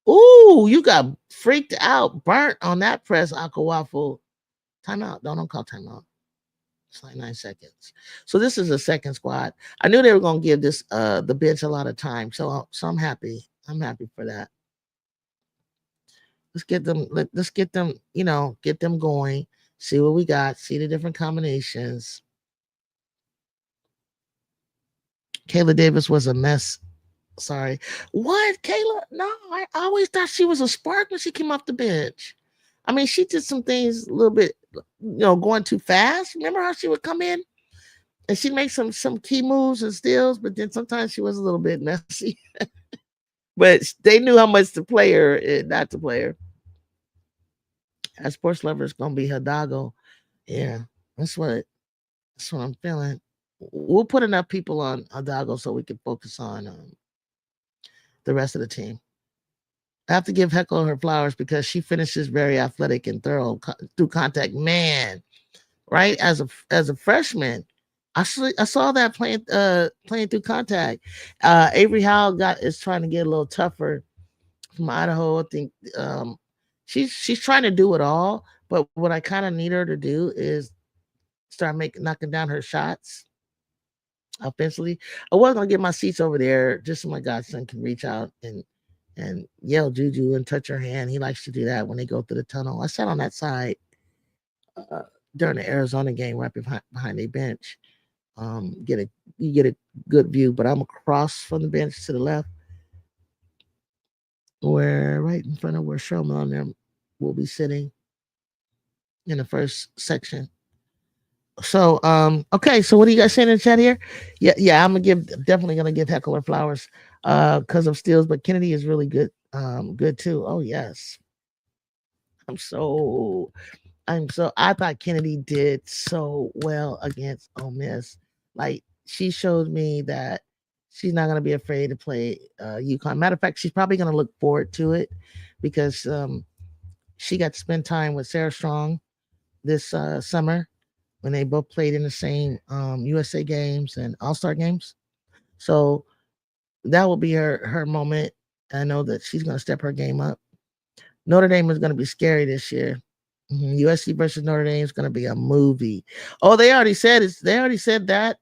Ooh, you got freaked out, burnt on that press, Aqua Waffle. Timeout. Don't call timeout. It's like 9 seconds. So this is a second squad. I knew they were going to give this the bench a lot of time. So I'm happy. I'm happy for that. Let's get them. Let's get them. Get them going. See what we got. See the different combinations. Kayla Davis was a mess. Sorry. What, Kayla? No, I always thought she was a spark when she came off the bench. I mean, she did some things a little bit, going too fast. Remember how she would come in and she makes some key moves and steals, but then sometimes she was a little bit messy. But they knew how much to play her and not to play her. As sports lover is gonna be her doggo. Yeah, that's what I'm feeling. We'll put enough people on Hidalgo so we can focus on the rest of the team. I have to give Heckle her flowers because she finishes very athletic and thorough through contact. Man, right? As a freshman, I saw that playing through contact. Avery Howell is trying to get a little tougher from Idaho. I think she's trying to do it all, but what I kind of need her to do is start knocking down her shots offensively. I was gonna get my seats over there just so my godson can reach out and yell Juju and touch her hand. He likes to do that when they go through the tunnel. I sat on that side uh, during the Arizona game right behind a bench. You get a good view, but I'm across from the bench to the left, where right in front of where Sherman and them will be sitting in the first section. So okay, so what are you guys saying in the chat here? Yeah, definitely gonna give Heckler flowers because of steals, but Kennedy is really good too. Oh yes. I'm so I thought Kennedy did so well against Ole Miss. Like she showed me that she's not gonna be afraid to play UConn. Matter of fact, she's probably gonna look forward to it because she got to spend time with Sarah Strong this summer when they both played in the same USA games and All-Star games. So that will be her moment. I know that she's gonna step her game up. Notre Dame is gonna be scary this year. USC versus Notre Dame is going to be a movie. Oh, they already said it's. They already said that,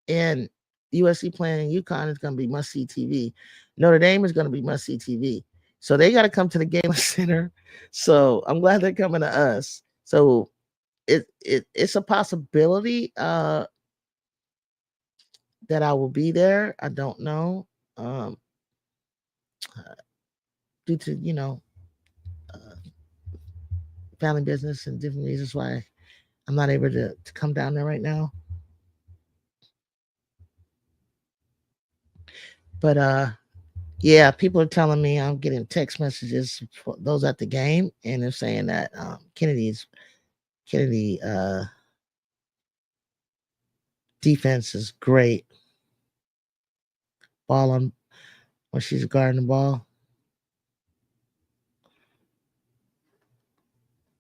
and USC playing UConn is going to be must see TV. Notre Dame is going to be must see TV. So they got to come to the Galen Center. So I'm glad they're coming to us. So it's a possibility that I will be there. I don't know. due to uh, family business and different reasons why I'm not able to come down there right now. But yeah, people are telling me I'm getting text messages for those at the game, and they're saying that Kennedy defense is great. Ball on when she's guarding the ball.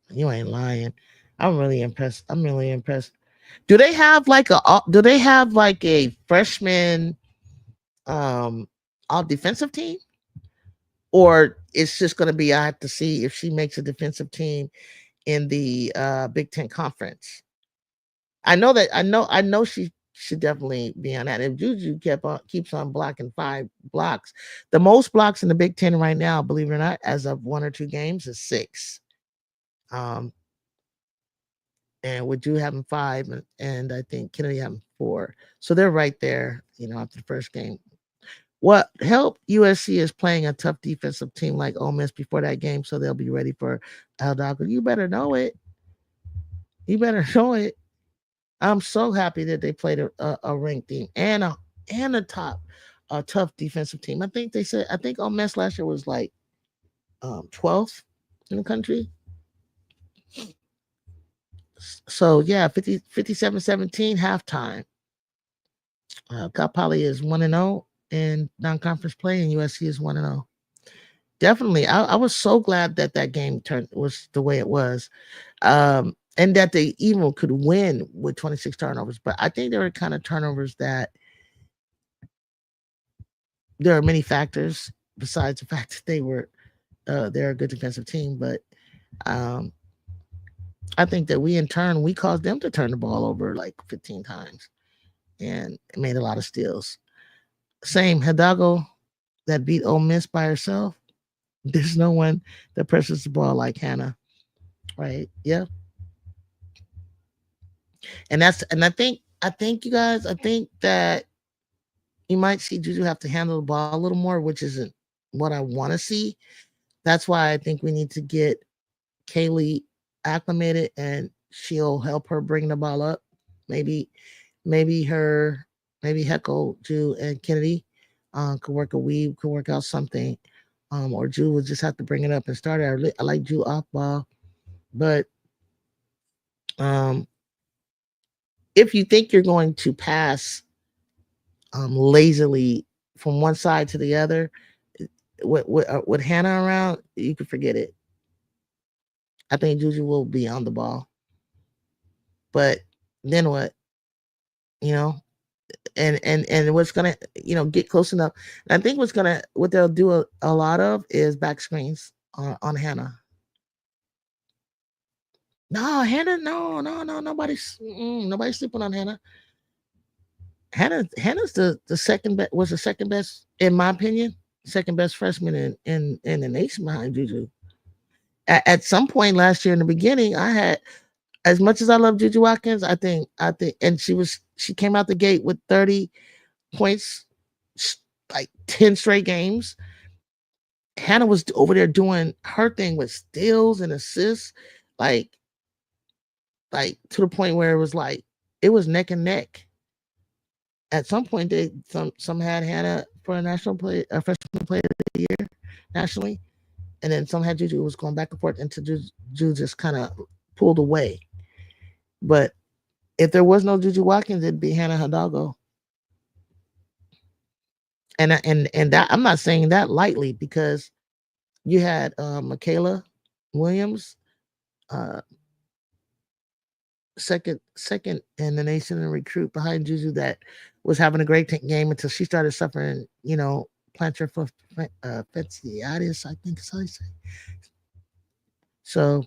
You ain't lying. I'm really impressed. I'm really impressed. Do they have like a freshman um all defensive team? Or it's just gonna be I have to see if she makes a defensive team in the Big Ten conference. I know she should definitely be on that. If Juju keeps on blocking 5 blocks, the most blocks in the Big Ten right now, believe it or not, as of 1 or 2 games, is 6. Um, and with Drew having 5, and I think Kennedy having 4, so they're right there. After the first game, what helped USC is playing a tough defensive team like Ole Miss before that game, so they'll be ready for Aldago. You better know it. You better know it. I'm so happy that they played a ranked team and a tough defensive team. I think Ole Miss last year was like 12th in the country. So yeah, 57-17 halftime. Cal Poly is 1-0 in non-conference play, and USC is 1-0. Definitely, I was so glad that that game was the way it was, and that they even could win with 26 turnovers. But I think there were kind of turnovers that there are many factors besides the fact that they're a good defensive team, but um, I think that we caused them to turn the ball over like 15 times and made a lot of steals. Same Hidalgo that beat Ole Miss by herself. There's no one that presses the ball like Hannah, right? Yeah, and I think you guys, I think that you might see Juju have to handle the ball a little more, which isn't what I want to see. That's why I think we need to get Kaylee acclimated, and she'll help her bring the ball up. Maybe, maybe her, maybe Heckle, Jew, and Kennedy could work a weave, could work out something. Or Jew would just have to bring it up and start it. I like Jew off ball, but um, if you think you're going to pass lazily from one side to the other, with Hannah around, you can forget it. I think Juju will be on the ball, but then what? You know, and what's gonna get close enough. And I think what they'll do a lot of is back screens on Hannah. No, Hannah, no, nobody's sleeping on Hannah. Hannah's the second best was the second best in my opinion, second best freshman in the nation behind Juju. At some point last year in the beginning, I had as much as I love Juju Watkins, I think, and she came out the gate with 30 points, like 10 straight games. Hannah was over there doing her thing with steals and assists, like to the point where it was neck and neck. At some point, some had Hannah for a freshman player of the year nationally, and then some had Juju. It was going back and forth until Juju just kind of pulled away. But if there was no Juju Watkins, it'd be Hannah Hidalgo. And that I'm not saying that lightly because you had Michaela Williams, uh, second in the nation and recruit behind Juju that was having a great game until she started suffering, plantar fasciitis, I think is how you say. So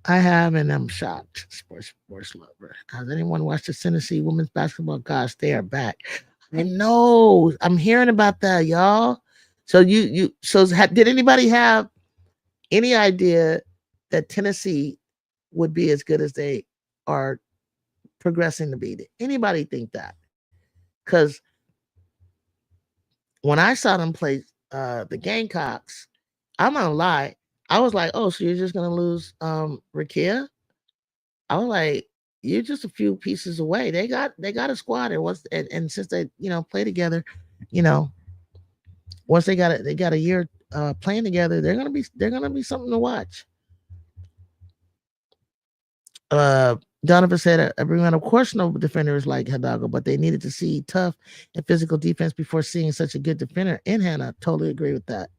I have, and I'm shocked. Sports lover. Has anyone watched the Tennessee women's basketball? Gosh, they are back. I know. I'm hearing about that, y'all. So did anybody have any idea that Tennessee would be as good as they are progressing to be? Did anybody think that? Because when I saw them play the Gamecocks, I'm not gonna lie. I was like, oh, so you're just gonna lose Rakia? I was like, you're just a few pieces away. They got a squad, and since they play together, you know, once they got a year playing together, they're gonna be something to watch. Uh, Donovan said, everyone, of course, no defenders like Hidalgo, but they needed to see tough and physical defense before seeing such a good defender in Hannah. Totally agree with that.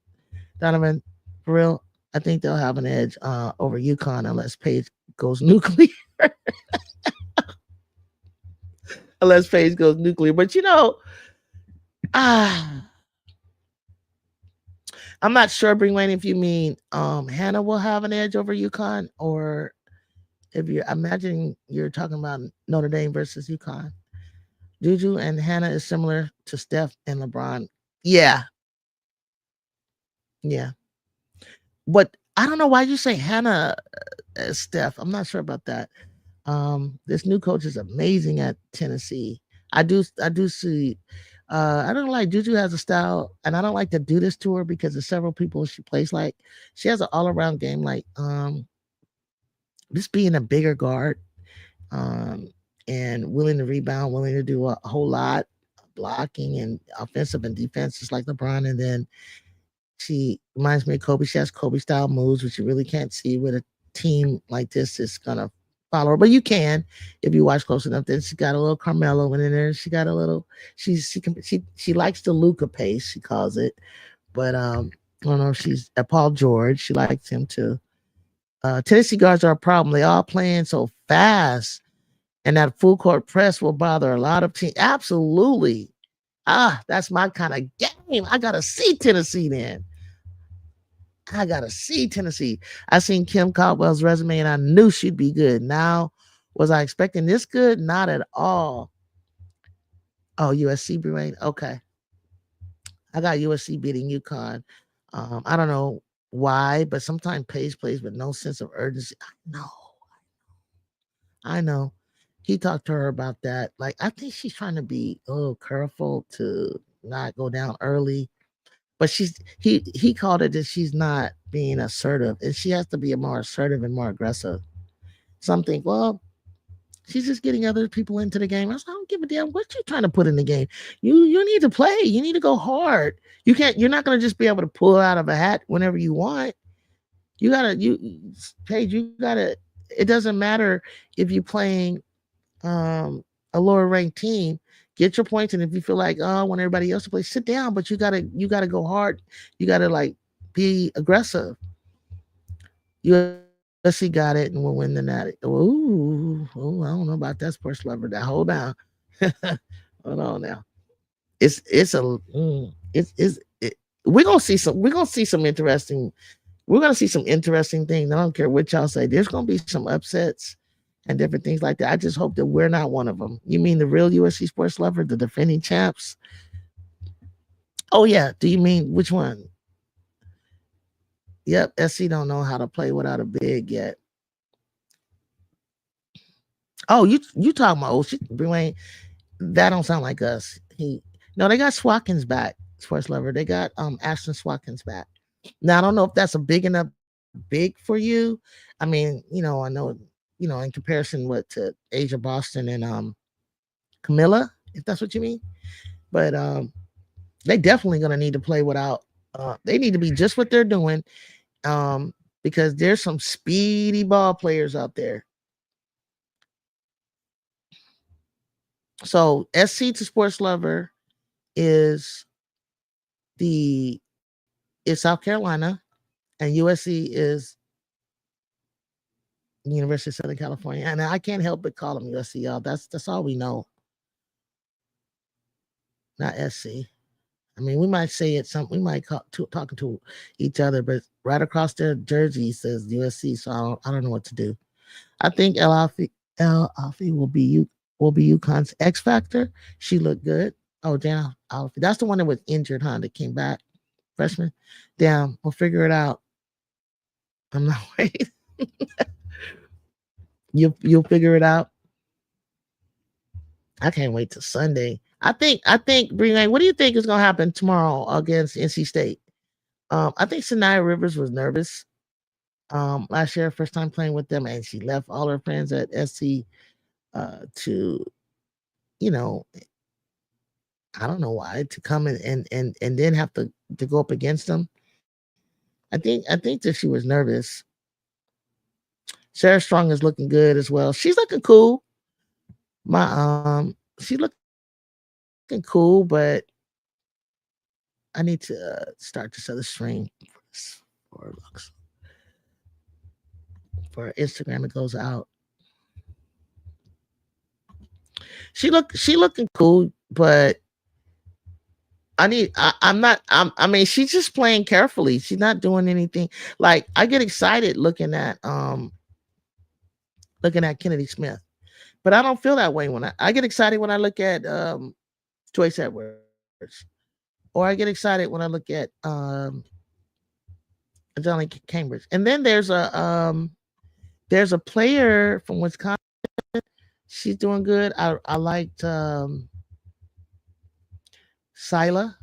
Donovan, for real, I think they'll have an edge over UConn unless Page goes nuclear. Unless Page goes nuclear. But ah, I'm not sure, Bring Wayne, if you mean Hannah will have an edge over UConn, or if you're imagining you're talking about Notre Dame versus UConn. Juju and Hannah is similar to Steph and LeBron. Yeah, yeah. But I don't know why you say Hannah as Steph. I'm not sure about that. This new coach is amazing at Tennessee. I do see. I don't like Juju has a style, and I don't like to do this to her because there's several people she plays like. She has an all around game, like just being a bigger guard, um, and willing to rebound, willing to do a whole lot, blocking and offensive and defense, just like LeBron. And then she reminds me of Kobe. She has Kobe style moves, which you really can't see with a team like this is gonna follow her. But you can if you watch close enough. Then she got a little Carmelo in there. She got a little. She likes the Luca pace. She calls it. But I don't know if she's Paul George. She likes him too. Tennessee guards are a problem. They all playing so fast, and that full court press will bother a lot of teams. Absolutely. That's my kind of game. I gotta see Tennessee then. I gotta see Tennessee. I seen Kim Caldwell's resume and I knew she'd be good. Now, was I expecting this good? Not at all. Oh, USC brain. Okay. I got USC beating UConn. I don't know why, but sometimes Pace plays with no sense of urgency. I know. He talked to her about that. Like, I think she's trying to be a little careful to not go down early. But he called it that she's not being assertive, and she has to be more assertive and more aggressive. Something, well, she's just getting other people into the game. I don't give a damn what you're trying to put in the game. You need to play. You need to go hard. You're not gonna just be able to pull out of a hat whenever you want. Paige, you gotta it doesn't matter if you're playing a lower ranked team. Get your points, and if you feel like, oh, I want everybody else to play, sit down. But you gotta go hard. You gotta like be aggressive. USC got it, and we'll win the natty. Ooh, I don't know about that, sports lover. Now hold on, hold on now. It's a it's it, we're gonna see some interesting. We're gonna see some interesting things. I don't care what y'all say. There's gonna be some upsets and different things like that. I just hope that we're not one of them. You mean the real USC sports lover, the defending champs? Oh yeah. Do you mean which one? Yep. SC don't know how to play without a big yet. Oh, you talking about Wayne? That don't sound like us. No, they got Swatkins back, sports lover. They got Ashton Swatkins back. Now I don't know if that's a big for you. I mean, I know, in comparison to Asia Boston and Camilla, if that's what you mean. But they definitely gonna need to play without. They need to be just what they're doing, because there's some speedy ball players out there. So SC to sports lover is South Carolina, and USC is University of Southern California, and I can't help but call them USC. Y'all, that's all we know. Not SC. I mean, we might say it. We might talking to each other, but right across their jersey says USC. So I don't know what to do. I think El Alfie will be UConn's X factor. She looked good. Oh damn, Alfie. That's the one that was injured, huh? That came back, freshman. Damn, we'll figure it out. I'm not waiting. You'll figure it out. I can't wait till Sunday. I think Bree, what do you think is gonna happen tomorrow against NC State? I think Sanaya Rivers was nervous last year, first time playing with them, and she left all her friends at SC to, you know, I don't know why, to come and then have to go up against them. I think that she was nervous. Sarah Strong is looking good as well. She's looking cool. My she looking cool, but I need to start this other stream for looks for Instagram. It goes out. She looking cool, but I mean, she's just playing carefully. She's not doing anything. Like, I get excited looking at Kennedy Smith, but I don't feel that way when I get excited when I look at Joyce Edwards, or I get excited when I look at Johnny Cambridge. And then there's a player from Wisconsin. She's doing good. I liked Sila.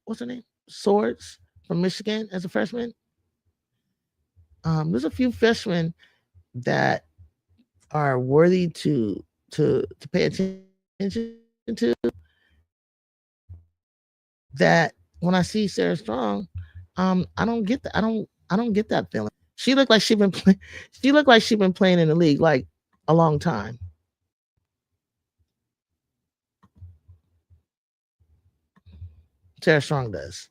What's her name? Swords from Michigan as a freshman. There's a few freshmen that are worthy to pay attention to. That when I see Sarah Strong, I don't get that. I don't get that feeling. She looked like she been playing. She looked like she been playing in the league like a long time. Sarah Strong does.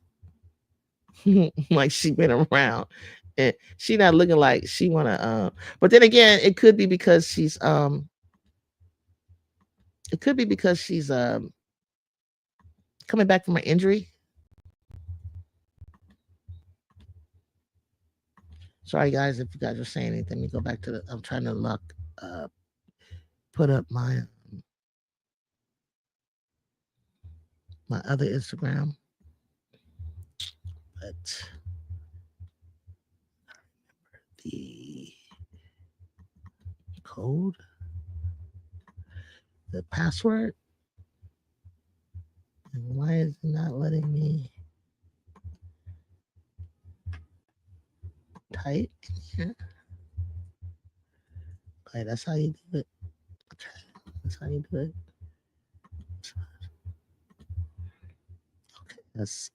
Like she been around, and she not looking like she wanna. But then again, it could be because she's. It could be because she's coming back from her injury. Sorry guys, if you guys are saying anything, let me go back to the. I'm trying to put up my other Instagram, but the code, the password, and why is it not letting me type in here? Okay, that's how you do it. Okay, that's how you do it. Okay, that's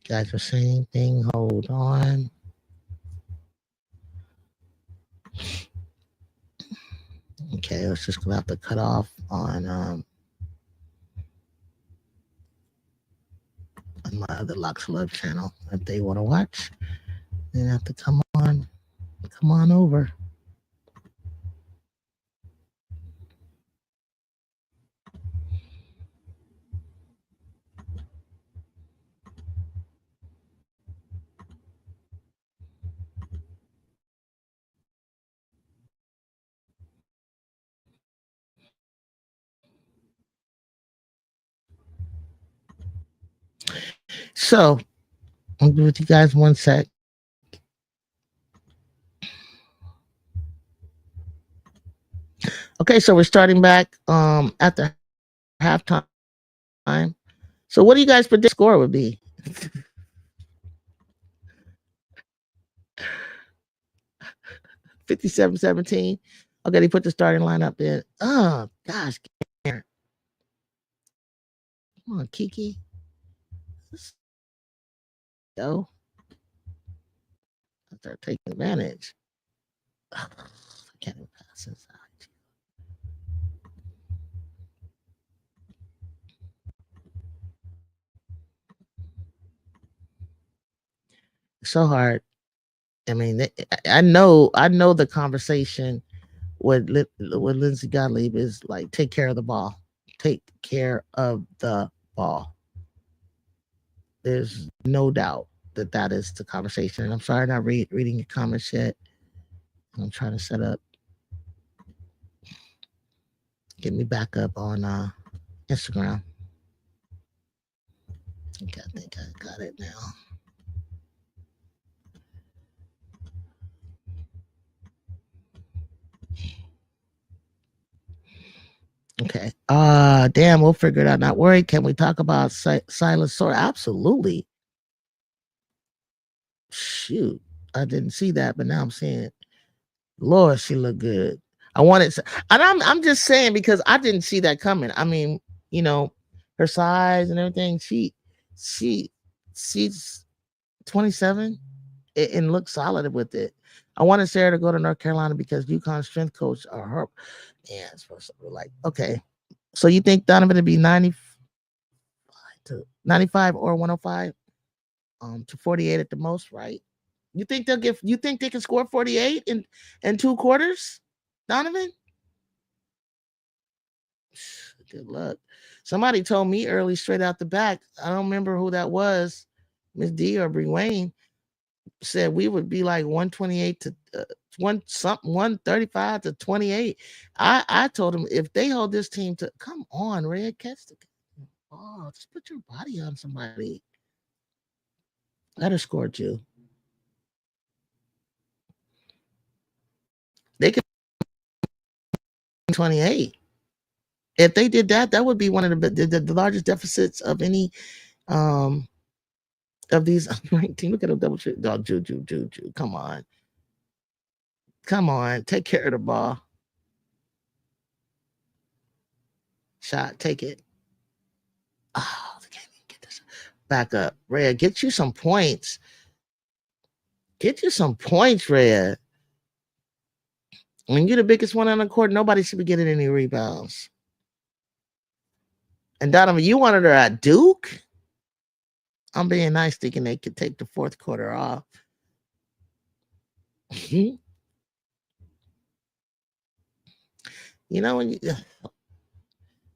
guys are saying thing. Hold on. Okay, let's just gonna have to cut off on my other Locks Love channel. If they want to watch, they have to come on over. So I'll be with you guys one sec. Okay, so we're starting back at the halftime. So what do you guys predict the score would be? 57-17. Okay, they put the starting lineup in. Oh gosh, come on, Kiki. Let's go. I start taking advantage. I can't even pass inside. It's so hard. I mean, I know the conversation with Lindsey Gottlieb is like, take care of the ball. Take care of the ball. There's no doubt that is the conversation. And I'm sorry not reading your comments yet. I'm trying to set up, get me back up on Instagram. I think I got it now. Okay. Damn, we'll figure it out. Not worried. Can we talk about Silent Sword? Absolutely. Shoot, I didn't see that, but now I'm seeing it. Lord, she looked good. I wanted, and I'm just saying because I didn't see that coming. I mean, you know, her size and everything. She's 27 and looks solid with it. I wanted Sarah to go to North Carolina because UConn's strength coach are her. Yeah, it's supposed to be like okay. So you think Donovan would be 95 or 105 to 48 at the most, right? You think you think they can score 48 in 2 quarters? Donovan? Good luck. Somebody told me early straight out the back. I don't remember who that was. Miss D or Bree Wayne said we would be like 128 to 135 to 28. I told him if they hold this team to come on, Red, catch the ball. Just put your body on somebody. Let her score you. They could 28. If they did that, that would be one of the largest deficits of any of these 19. Look at them double trick. Oh, JUJU. Come on. Come on. Take care of the ball. Shot. Take it. Oh, they can't even get this. Back up. Red, get you some points. Get you some points, Red. When you're the biggest one on the court, nobody should be getting any rebounds. And Donovan, you wanted her at Duke? I'm being nice, thinking they could take the fourth quarter off. You know when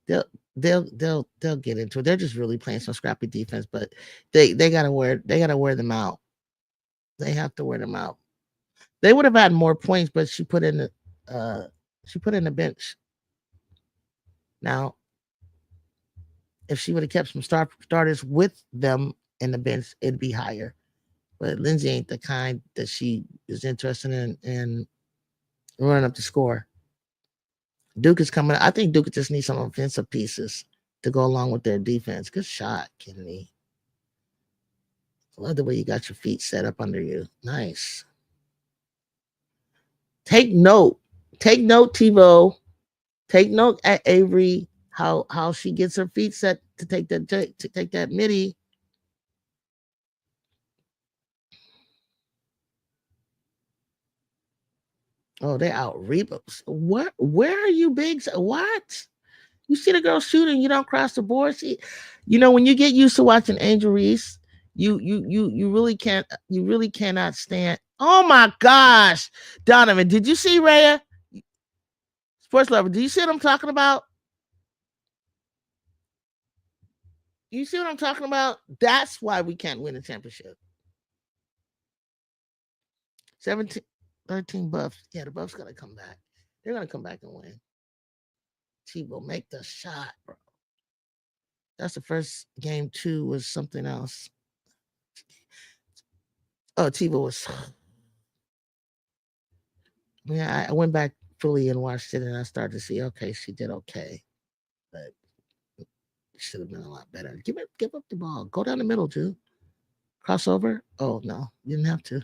they'll get into it. They're just really playing some scrappy defense, but they gotta wear them out. They have to wear them out. They would have had more points, but she put in the bench. Now, if she would have kept some starters with them in the bench, it'd be higher. But Lindsay ain't the kind that she is interested in running up the score. Duke is coming. I think Duke just needs some offensive pieces to go along with their defense. Good shot, Kennedy. Love the way you got your feet set up under you. Nice. Take note. Take note, TiVo. Take note at Avery how she gets her feet set to take that midi. Oh, they out rebounds. Where are you, Biggs? What? You see the girl shooting, you don't cross the board. See, when you get used to watching Angel Reese, you really can't. You really cannot stand. Oh my gosh, Donovan, did you see Rhea? Sports lover, do you see what I'm talking about? You see what I'm talking about? That's why we can't win a championship. 17, 13 Buffs. Yeah, the Buffs gotta come back. They're gonna come back and win. TiVo, make the shot, bro. That's the first game. 2 was something else. Oh, TiVo was. Yeah, I went back fully and watched it, and I started to see, okay, she did okay, but it should have been a lot better. Give up the ball. Go down the middle, too. Crossover. Oh no, you didn't have to.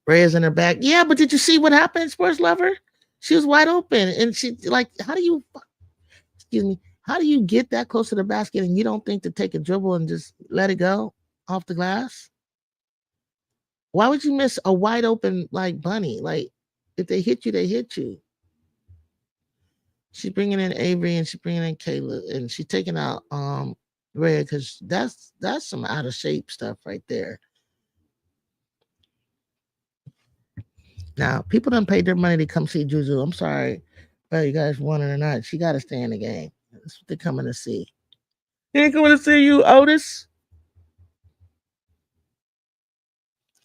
Rhea's in her back. Yeah, but did you see what happened, sports lover? She was wide open, and she how do you? Excuse me. How do you get that close to the basket and you don't think to take a dribble and just let it go off the glass? Why would you miss a wide open like bunny? Like if they hit you, they hit you. She's bringing in Avery and she's bringing in Kayla and she's taking out Rhea because that's some out of shape stuff right there. Now people don't pay their money to come see JUJU. I'm sorry, whether you guys want it or not. She got to stay in the game. That's what they're coming to see. They ain't coming to see you, Otis.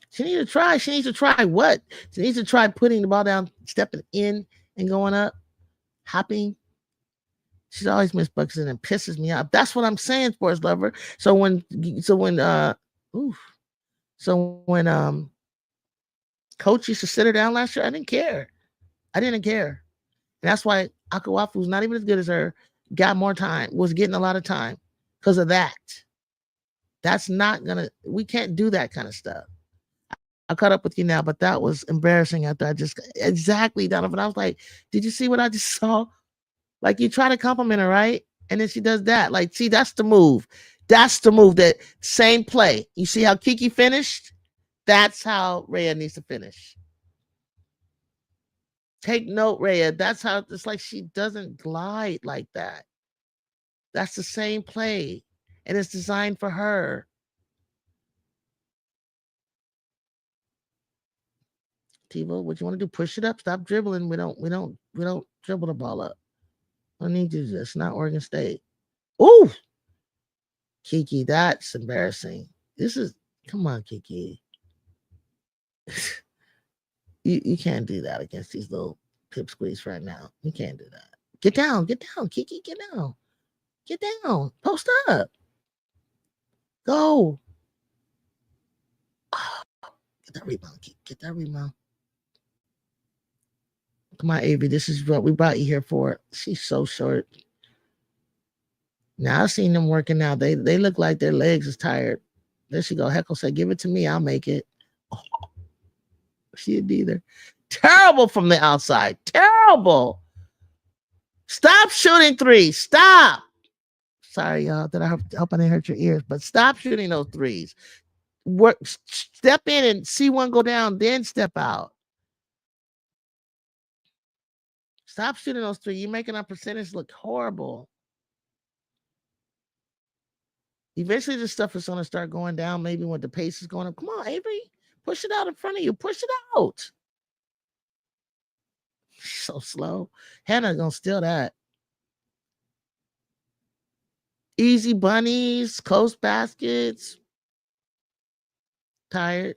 She needs to try. She needs to try what? She needs to try putting the ball down, stepping in and going up, hopping. She's always missed buckets and it pisses me off. That's what I'm saying, sports lover. So when coach used to sit her down last year, I didn't care. And that's why Akawafu, who's not even as good as her, got more time, was getting a lot of time because of that. That's not gonna, we can't do that kind of stuff. I caught up with you now, but that was embarrassing after I just, exactly, Donovan. I was like, did you see what I just saw? Like, you try to compliment her, right? And then she does that. Like, see, that's the move. That same play. You see how Kiki finished? That's how Rhea needs to finish. Take note, Rhea. That's how, it's like she doesn't glide like that. That's the same play. And it's designed for her. Tivo, what you want to do? Push it up. Stop dribbling. We don't dribble the ball up. I need you. It's not Oregon State. Ooh, Kiki, that's embarrassing. Come on, Kiki. you can't do that against these little pipsqueaks right now. You can't do that. Get down, Kiki, get down. Post up. Go. Oh, get that rebound, Kiki. Get that rebound. Come on, Avery. This is what we brought you here for. She's so short. Now I've seen them working out. They look like their legs is tired. There she go. Heckle said, give it to me. I'll make it. Oh, she didn't either. Terrible from the outside. Terrible. Stop shooting threes. Stop. Sorry, y'all. That I hope I didn't hurt your ears, but stop shooting those threes. Step in and see one go down, then step out. Stop shooting those threes. You're making our percentage look horrible. Eventually, this stuff is going to start going down. Maybe when the pace is going up. Come on, Avery. Push it out in front of you. Push it out. So slow. Hannah's going to steal that. Easy bunnies, close baskets. Tired.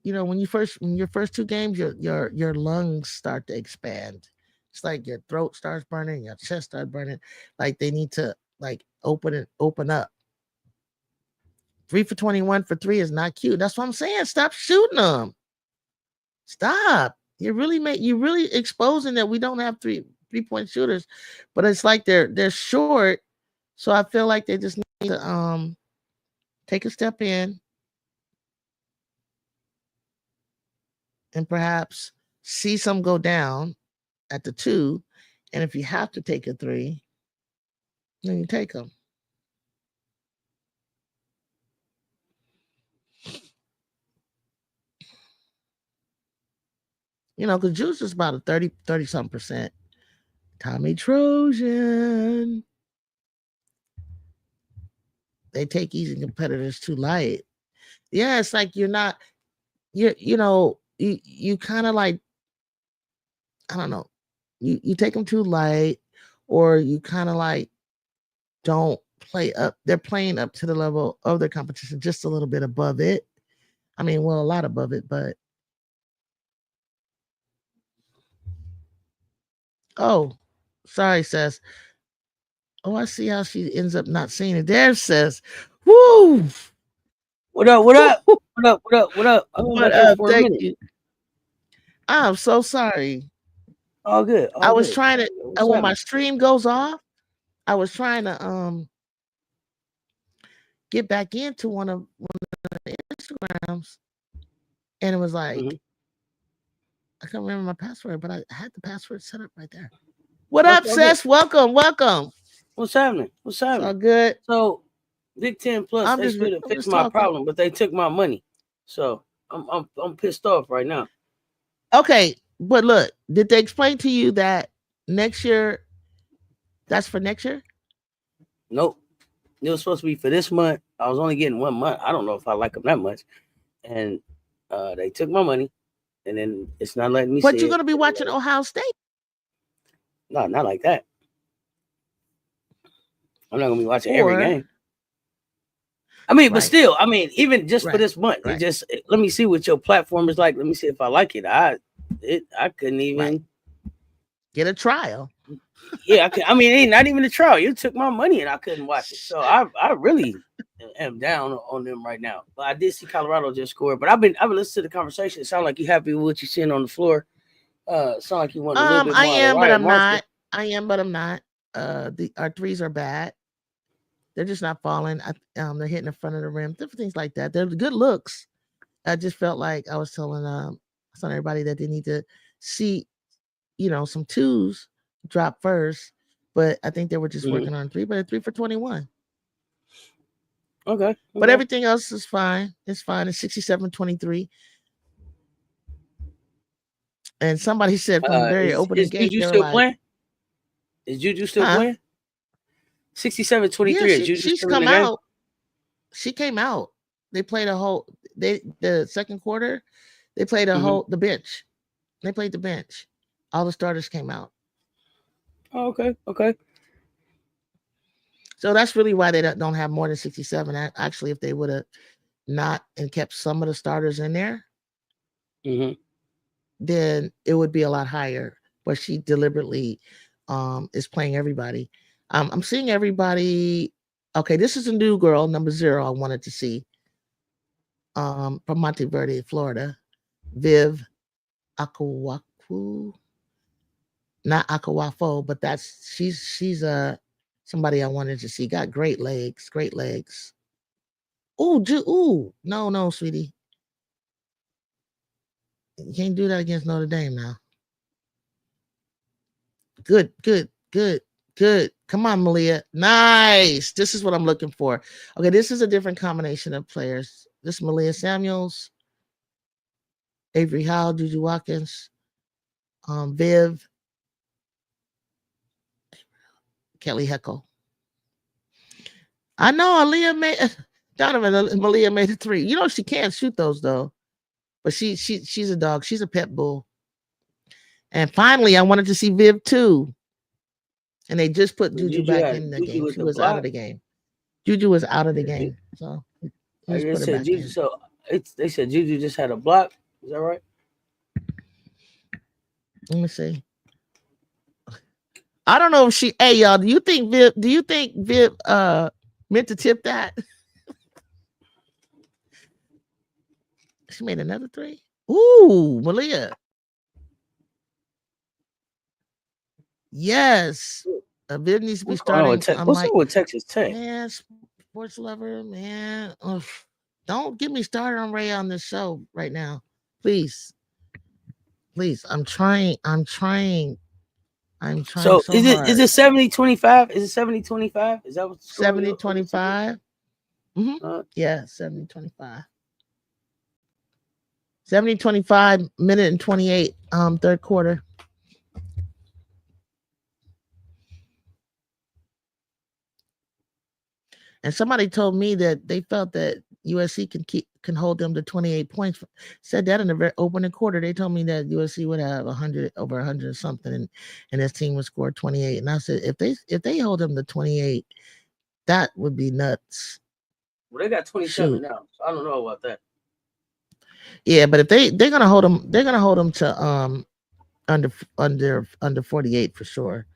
You know, when your first two games, your lungs start to expand. It's like your throat starts burning, your chest starts burning. Like they need to open up. 3 for 21 for 3 is not cute. That's what I'm saying. Stop shooting them. Stop. You're really exposing that we don't have three-point shooters, but it's like they're short. So I feel like they just need to take a step in and perhaps see some go down at the 2. And if you have to take a 3, then you take them. You know, because JUJU is about a 30-something percent. Tommy Trojan. They take easy competitors too light. Yeah, it's like you kind of like, I don't know. You take them too light, or you kind of like don't play up. They're playing up to the level of their competition, just a little bit above it. I mean, well, a lot above it, but oh, sorry, says. Oh, I see how she ends up not seeing it. There says, woo. What up? What up? What up? What up? What up? What up? Thank you. I'm so sorry. All good. I was trying to when my stream goes off, I was trying to get back into one of the Instagrams, and it was like I can't remember my password, but I had the password set up right there. What up, sis? Welcome. What's happening? It's all good. So Big 10 Plus, they should have fixed my problem, but they took my money. So I'm pissed off right now. Okay, but look, did they explain to you that next year? That's for next year? Nope. It was supposed to be for this month. I was only getting 1 month. I don't know if I like them that much. And they took my money, and then it's not letting me. But you're going to be watching Ohio State. No, not like that. I'm not going to be watching every game. I mean, but still, I mean, even just for this month, it just let me see what your platform is like. Let me see if I like it. I couldn't even get a trial. Yeah, I mean, it ain't not even a trial. You took my money and I couldn't watch it. So I really am down on them right now. But I did see Colorado just score. But I've been listening to the conversation. It sounds like you happy with what you're seeing on the floor. Sound like you want a little bit I more out of am, but Ryan I'm Marshall. not. I am, but I'm not. Our threes are bad. They're just not falling. They're hitting in front of the rim. Different things like that. They're good looks. I just felt like I was telling everybody that they need to see, some twos drop first. But I think they were just working on three. But a 3 for 21. Okay. But everything else is fine. It's fine. It's 67-23. And somebody said from the very opening is gate, JUJU they're still like, playing? Is JUJU still huh? playing? 67-23. Yeah, Is JUJU she's still in the come game? out. She came out. They played the second quarter, they played the bench. They played the bench. All the starters came out. Oh, okay. Okay. So that's really why they don't have more than 67. Actually, if they would have not and kept some of the starters in there, then it would be a lot higher. But she deliberately is playing everybody. I'm seeing everybody. Okay, this is a new girl, number 0. I wanted to see from Monteverde, Florida, Viv Akawaku, not Akawafo, but she's somebody I wanted to see. Got great legs, great legs. Ooh, no, sweetie, you can't do that against Notre Dame now. Good. Come on, Malia. Nice. This is what I'm looking for. Okay, this is a different combination of players. This is Malia Samuels, Avery Howell, JUJU Watkins, Viv, Kelly Heckle. I know Aaliyah made Donovan. Malia made a 3. She can't shoot those though, but she's a dog. She's a pet bull. And finally, I wanted to see Viv too. And they just put JUJU back in the game. She was out of the game. JUJU was out of the game. So I just said JUJU. So they said JUJU just had a block. Is that right? Let me see. I don't know if she. Hey y'all, do you think Viv meant to tip that? She made another 3. Ooh, Malia. Yes. Viv needs to be starting. What's up with Texas Tech? Man, sports lover, man. Ugh. Don't get me started on Ray on this show right now. Please. I'm trying. So is it hard. is it 70-25? Is it 70-25? Is that what 70-25? Yeah, 70-25. 70-25, minute and 28, third quarter. And somebody told me that they felt that USC can hold them to 28 points. Said that in the very opening quarter. They told me that USC would have over 100 something, and this team would score 28. And I said, if they hold them to 28, that would be nuts. Well, they got 27 now, so I don't know about that. Yeah, but if they're gonna hold them to under 48 for sure,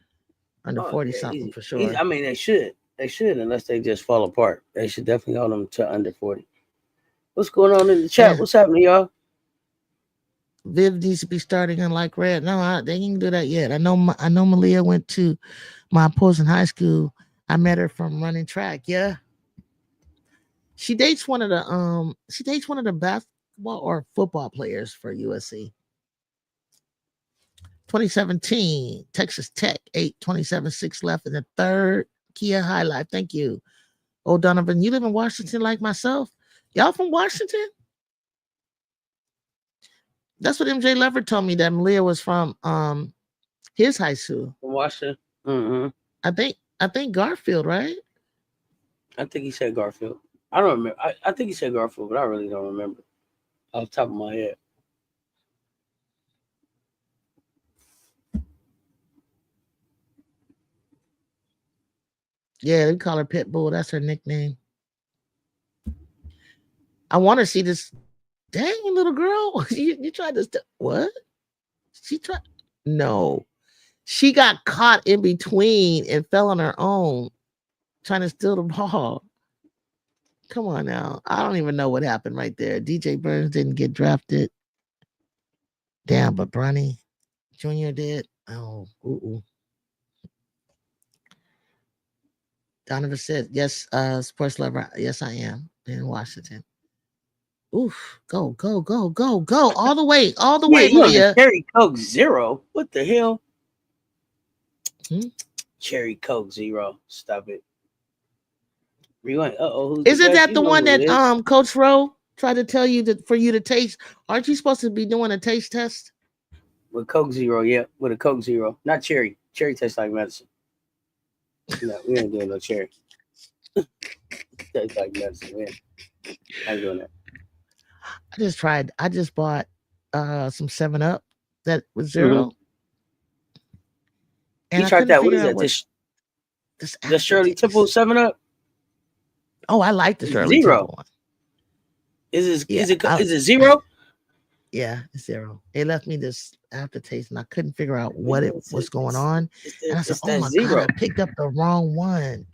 under 40 something for sure. I mean, they should unless they just fall apart. They should definitely hold them to under 40. What's going on in the chat? Yeah. What's happening, y'all? Viv needs to be starting unlike Red. No, they didn't do that yet. I know Malia went to my opposing high school. I met her from running track. Yeah. She dates one of the basketball or football players for USC. 2017, Texas Tech, 8:27:6 left in the third. Kia High Life. Thank you. Oh, Donovan, you live in Washington like myself? Y'all from Washington? That's what MJ Lever told me, that Malia was from his high school. From Washington. Mm-hmm. I think Garfield, right? I think he said Garfield. I don't remember. I think he said Garfield, but I really don't remember off the top of my head. Yeah, they call her Pitbull. That's her nickname. I want to see this. Dang, little girl. You tried this. What? She tried. No. She got caught in between and fell on her own trying to steal the ball. Come on now. I don't even know what happened right there. DJ Burns didn't get drafted. Damn, but Bronny Jr. did. Oh, ooh. Donovan said, yes, sports lover. Yes, I am in Washington. Oof. Go. All the way, You on the Malia. Cherry Coke Zero. What the hell? Hmm? Cherry Coke Zero. Stop it. Rewind. Isn't that the one that Coach Rowe tried to tell you that for you to taste? Aren't you supposed to be doing a taste test? With Coke Zero, yeah. With a Coke Zero. Not cherry. Cherry tastes like medicine. No, we ain't doing no cherry. Tastes like medicine, man. I ain't doing that. I just bought some 7-Up that was 0. And you I tried that. What figure is out that? this The Shirley Temple 7-Up? Oh, I like the Shirley Temple one. Is it 0? Yeah, it's 0. It left me this aftertaste, and I couldn't figure out what was going on. And I said, "Oh my God, I picked up the wrong one."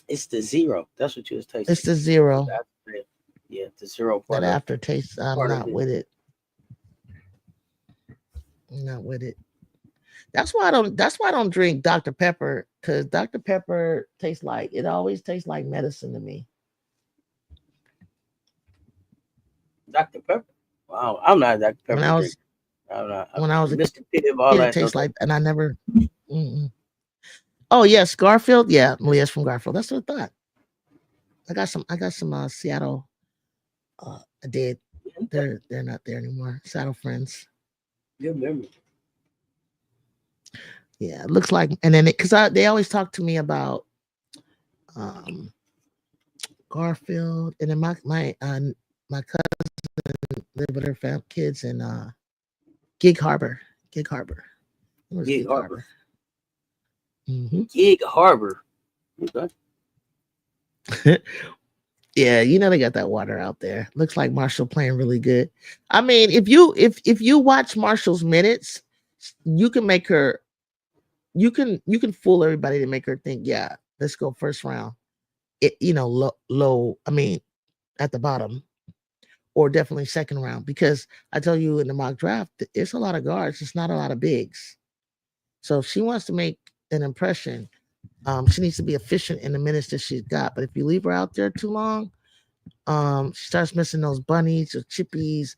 It's the 0. That's what you was tasting. It's the 0. Yeah, the 0 part. That aftertaste, I'm not with it. I'm not with it. That's why I don't drink Dr. Pepper, because Dr. Pepper always tastes like medicine to me. Dr. Pepper? Wow, I'm not a Dr. Pepper. When I was a Mr. Pibb, all that. It tastes like, and I never. Oh yes, Garfield. Yeah, Malia's from Garfield. That's what I thought. I got some Seattle. I did. They're not there anymore. Seattle friends. Good memory. Yeah, it looks like, and then because they always talk to me about Garfield, and then my cousin lived with her kids in Gig Harbor. Gig Harbor. Gig Harbor. Mm-hmm. Gig Harbor. Okay. Yeah, they got that water out there. Looks like Marshall playing really good. I mean, if you watch Marshall's minutes, you can make her. You can fool everybody to make her think, yeah, let's go first round. Low. I mean, at the bottom, or definitely second round, because I tell you in the mock draft, it's a lot of guards. It's not a lot of bigs. So if she wants to make an impression, she needs to be efficient in the minutes that she's got. But if you leave her out there too long, she starts missing those bunnies or chippies,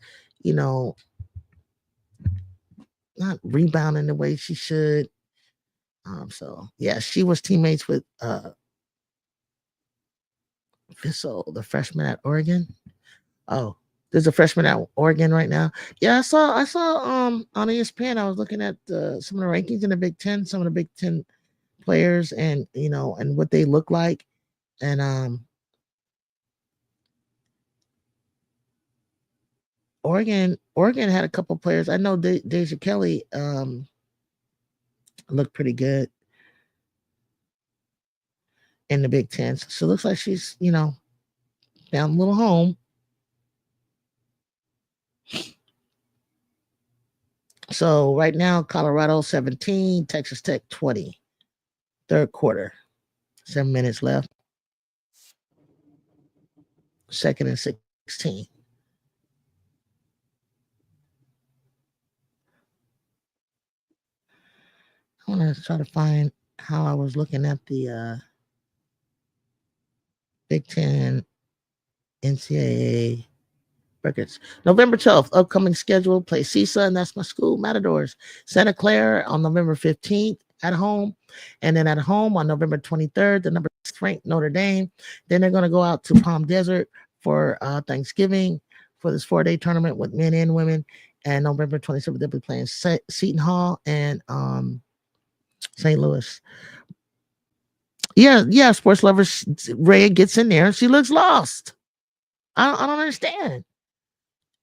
not rebounding the way she should. So yeah, she was teammates with Vissel, the freshman at Oregon. Oh, there's a freshman at Oregon right now. Yeah, I saw on ESPN. I was looking at some of the rankings in the Big Ten, some of the Big Ten players, and and what they look like, and Oregon had a couple players. I know Deja Kelly looked pretty good in the Big Ten. So it looks like she's, down a little home. So right now, Colorado 17, Texas Tech 20. Third quarter. 7 minutes left. Second and 16. I want to try to find how I was looking at the Big Ten NCAA records. November 12th, upcoming schedule, play CISA, and that's my school, Matadors. Santa Clara on November 15th at home. And then at home on November 23rd, the number 6 ranked Notre Dame. Then they're going to go out to Palm Desert for Thanksgiving for this 4-day tournament with men and women. And November 27th, they'll be playing Seton Hall and St. Louis. Yeah, sports lovers. Rhea gets in there and she looks lost. I don't understand.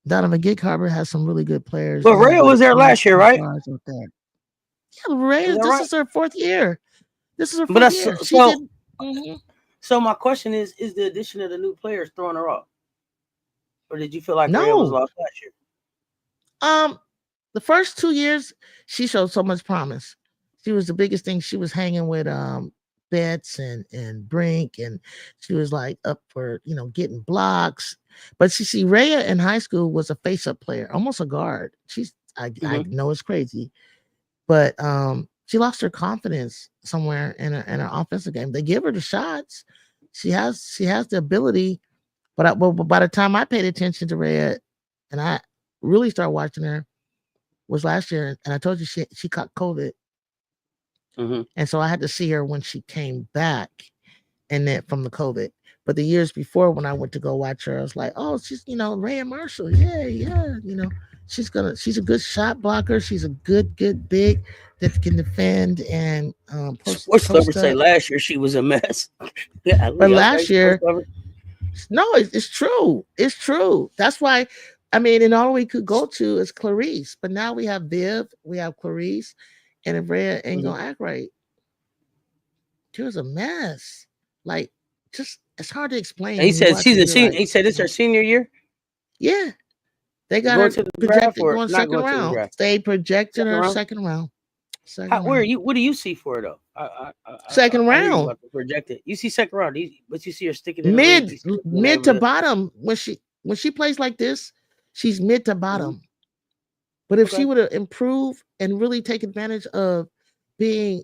Donovan Gig Harbor has some really good players. But Rhea was there last year, right? Yeah, Rhea, this is her 4th year. This is her 4th year. So my question is the addition of the new players throwing her off? Or did you feel like Rhea was lost last year? the first 2 years, she showed so much promise. She was the biggest thing. She was hanging with Betts and Brink, and she was like up for getting blocks. But see, Rhea in high school was a face-up player, almost a guard. I know it's crazy, but she lost her confidence somewhere in her offensive game. They give her the shots. She has the ability, but by the time I paid attention to Rhea, and I really started watching her, was last year, and I told you she caught COVID, and so I had to see her when she came back, and then from the COVID. But the years before, when I went to go watch her, I was like, oh, she's Rhea Marshall, yeah, she's a good shot blocker. She's a good big that can defend and Sports Lover say up. last year she was a mess. Yeah, but last year, no, it's true. It's true. That's why. I mean, and all we could go to is Clarice, but now we have Viv, we have Clarice, and if Rhea ain't gonna act right, she was a mess. Like, just it's hard to explain. And he said she's a senior. He said it's her senior year. Yeah, they got her projected going second round. They projected her second round. Where you? What do you see for her though? Second round. Projected. You see second round, but you see her sticking in mid to bottom when she plays like this. She's mid to bottom. But if she would have improved and really take advantage of being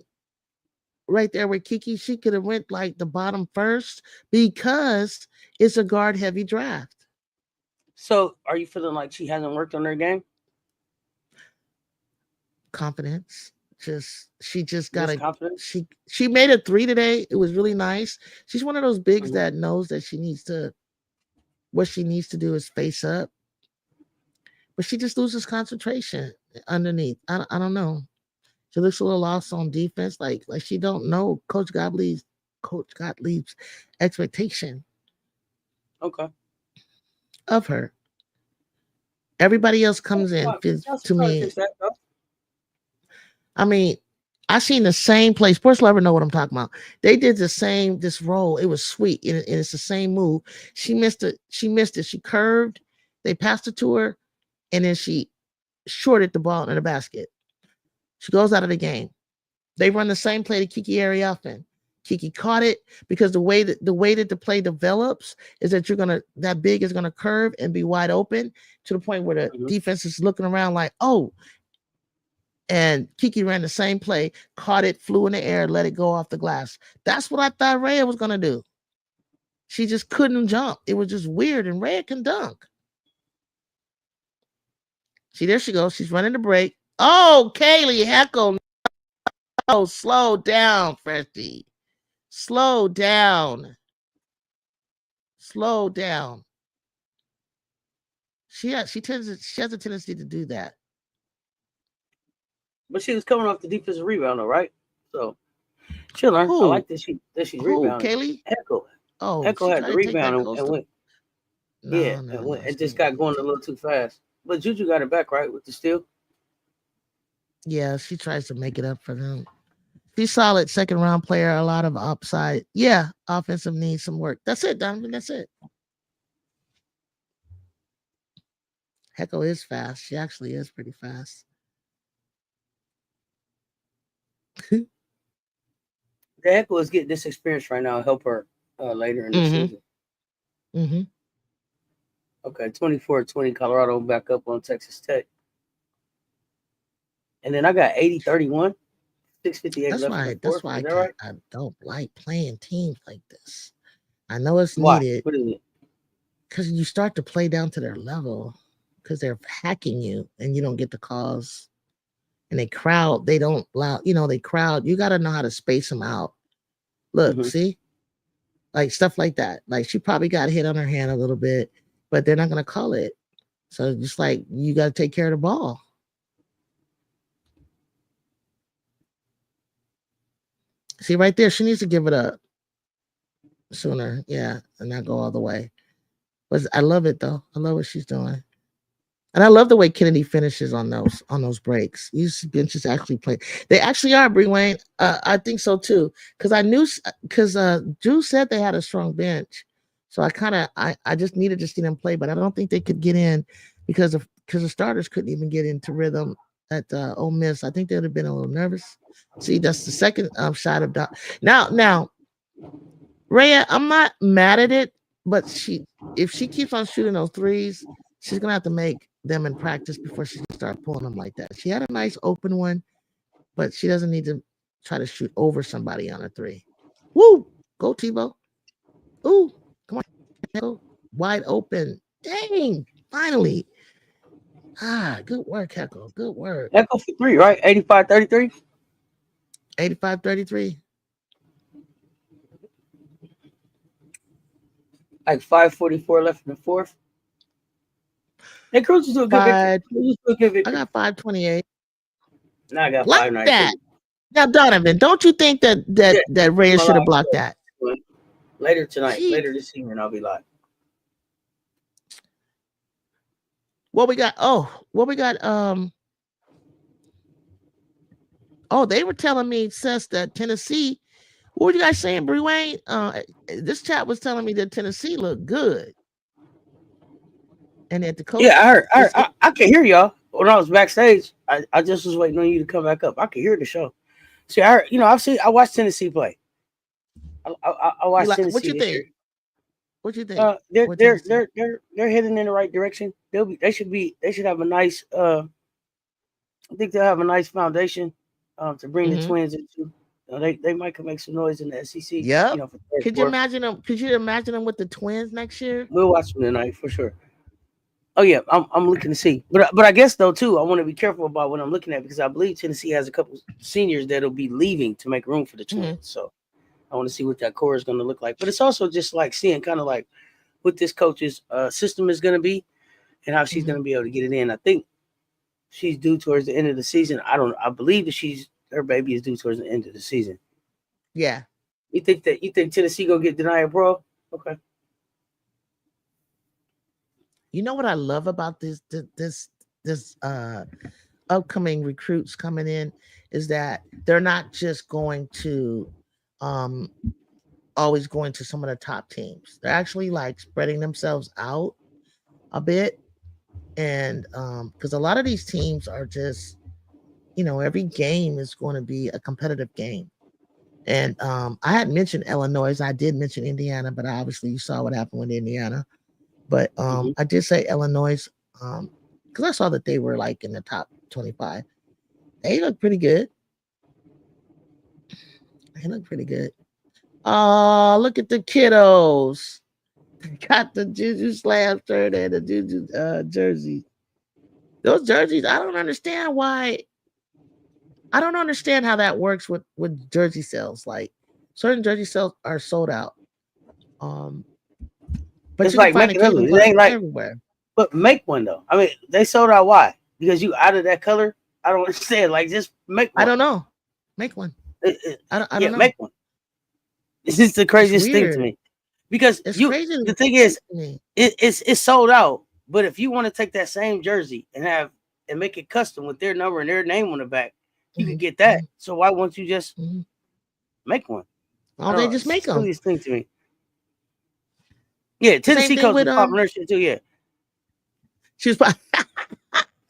right there with Kiki, she could have went like the bottom first because it's a guard heavy draft. So are you feeling like she hasn't worked on her game? Confidence. She just got she made a 3 today. It was really nice. She's one of those bigs that knows that what she needs to do is face up. But she just loses concentration underneath. I don't know. She looks a little lost on defense, like she don't know Coach Gottlieb's expectation. Okay. Of her. Everybody else comes in to me. I mean, I seen the same play. Sports Lover know what I'm talking about. They did this roll. It was sweet, and it's the same move. She missed it. She curved. They passed it to her. And then she shorted the ball in the basket. She goes out of the game. They run the same play to Kiki Ariafen. Kiki caught it because the way that the play develops is that that big is gonna curve and be wide open to the point where the defense is looking around like, oh. And Kiki ran the same play, caught it, flew in the air, let it go off the glass. That's what I thought Rhea was gonna do. She just couldn't jump. It was just weird, and Rhea can dunk. See, there she goes. She's running the break. Oh, Kaylee Heckle. No, slow down, Freshie. Slow down. Slow down. She has a tendency to do that. But she was coming off the defensive rebound, though, right? So she'll learn. I like that she's rebounding. Kaylee? Heckle. Oh, Heckle had the rebound and went. It just got going a little too fast. But JUJU got it back, right, with the steal? Yeah, she tries to make it up for them. She's solid second round player, a lot of upside. Yeah, offensive needs some work. That's it, Donovan. That's it. Heckle is fast. She actually is pretty fast. The Heckle is getting this experience right now. Help her later in the season. Mm-hmm. Okay, 24-20 Colorado back up on Texas Tech. And then I got 80-31, 6:58 That's why I don't like playing teams like this. I know it's needed. What is it? Because you start to play down to their level because they're hacking you and you don't get the calls. And they crowd. They don't allow, they crowd. You got to know how to space them out. Look, see? Like stuff like that. Like she probably got hit on her hand a little bit, but they're not going to call it. So just like you got to take care of the ball. See right there, she needs to give it up sooner. Yeah, and not go all the way. But I love it though. I love what she's doing. And I love the way Kennedy finishes on those breaks. These benches actually play. They actually are, Bree Wayne. I think so too. Because Drew said they had a strong bench. So I just needed to see them play, but I don't think they could get in because the starters couldn't even get into rhythm at Ole Miss, I think they would have been a little nervous. See, that's the second shot of Don. Now, Rhea, I'm not mad at it, but if she keeps on shooting those threes, she's gonna have to make them in practice before she can start pulling them like that. She had a nice open one, but she doesn't need to try to shoot over somebody on a three. Woo! Go Tebow. Ooh, come on. Go. Wide open. Dang. Finally. Good work, Heckle. Good work. Heckle for 3, right? 85-33? 85-33. Like 5:44 left in the fourth. Hey, Cruz is doing good victory. I got 5:28. Now I got Block 5:19. that. Now, Donovan, don't you think that Reyes should have blocked that? Later tonight, later this evening, I'll be live. What we got? They were telling me, Seth, that Tennessee. What were you guys saying, Bree Wayne? This chat was telling me that Tennessee looked good. And that the coach. Yeah, I heard. I can hear y'all. When I was backstage, I just was waiting on you to come back up. I could hear the show. See, I watched Tennessee play. I watched Tennessee. What you think? What you think? They're heading in the right direction. They should have a nice. I think they'll have a nice foundation to bring the Twins into. They might make some noise in the SEC. Yeah. Could you imagine them? Could you imagine them with the Twins next year? We'll watch them tonight for sure. Oh yeah, I'm looking to see, but I guess though too, I want to be careful about what I'm looking at because I believe Tennessee has a couple seniors that'll be leaving to make room for the Twins. So I want to see what that core is going to look like. But it's also just like seeing kind of like what this coach's system is going to be and how she's going to be able to get it in. I think she's due towards the end of the season. I believe that her baby is due towards the end of the season. Yeah. You think Tennessee gonna get denied, bro? Okay. You know what I love about this upcoming recruits coming in is that they're not just going to always going to some of the top teams. They're actually like spreading themselves out a bit. And because a lot of these teams are just, every game is going to be a competitive game. And I had mentioned Illinois. I did mention Indiana, but obviously you saw what happened with Indiana. But I did say Illinois because I saw that they were like in the top 25. They look pretty good. Oh, look at the kiddos. Got the JUJU Slam shirt and the JUJU jersey. Those jerseys, I don't understand why. I don't understand how that works with jersey sales. Like certain jersey sales are sold out. But it's like make another. It ain't like everywhere. But make one though. I mean, they sold out. Why? Because you out of that color. I don't understand. Like, just make one. I don't know. Make one. I don't know. Make one. This is the craziest thing to me. Because the thing is, it's sold out. But if you want to take that same jersey and make it custom with their number and their name on the back, you can get that. So why won't you just make one? Why don't they just make them? This thing to me. Yeah, Tennessee coach was popular shit too. Yeah, she was.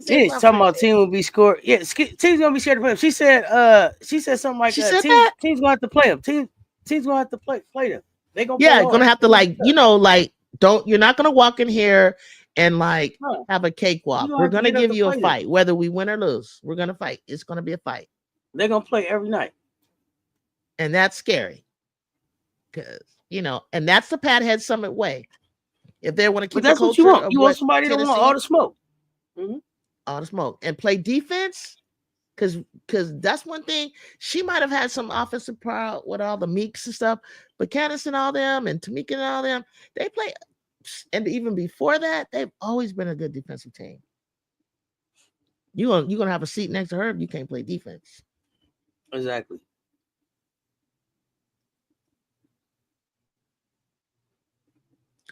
She's talking about team will be scored. Yeah, team's gonna be scared to play them. She said something like team's gonna have to play them. Team's gonna have to play them. They gonna gonna have to you're not gonna walk in here and have a cakewalk. We're gonna give you a fight, whether we win or lose. We're gonna fight. It's gonna be a fight. They're gonna play every night, and that's scary because and that's the Pat Head Summit way. If they want to keep that's the what you want. You want somebody that want all the smoke. All the smoke and play defense. Because that's one thing. She might have had some offensive power with all the Meeks and stuff, but Candace and all them and Tamika and all them, they play. And even before that, they've always been a good defensive team. You're gonna have a seat next to her if you can't play defense. Exactly.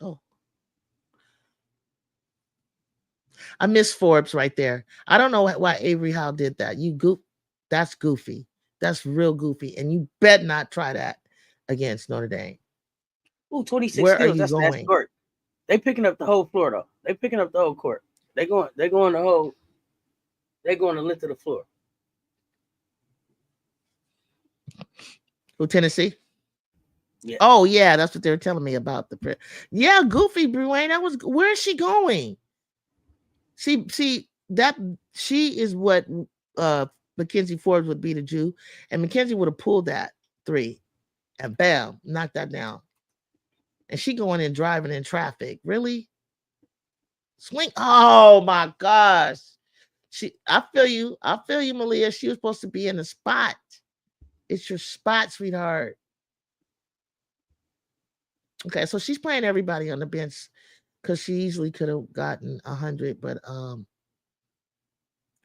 Oh. I miss Forbes right there. I don't know why Avery Howe did that. That's goofy. That's real goofy. And you bet not try that against Notre Dame. Ooh, 26 Where steals. Are That's going? Court. They picking up the whole floor though. They picking up the whole court. They going the whole. They going the length of the floor. Who, Tennessee? Yeah. Oh yeah, that's what they were telling me about the. Yeah, Goofy Bruane. That was where is she going? See that she is what Mackenzie Forbes would be to Jew, and Mackenzie would have pulled that 3, and bam, knocked that down. And she going in driving in traffic. Really? Swing. Oh my gosh. I feel you, Malia. She was supposed to be in the spot. It's your spot, sweetheart. Okay, so she's playing everybody on the bench because she easily could have gotten 100, but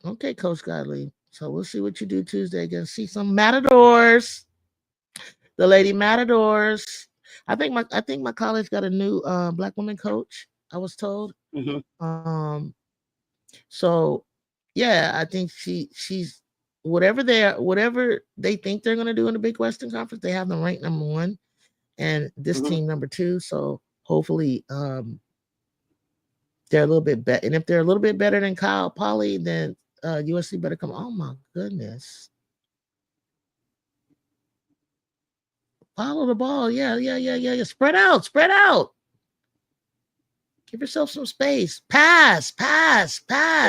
okay, Coach Godley. So we'll see what you do Tuesday against see some Matadors. The Lady Matadors. I think my college got a new black woman coach. I was told. Mm-hmm. So yeah, I think she's whatever they think they're gonna do in the Big Western Conference, they have them ranked number 1, and this team number 2. So hopefully they're a little bit better. And if they're a little bit better than Cal Poly, then USC better come. Oh my goodness. Follow the ball. Yeah. Spread out. Give yourself some space. Pass.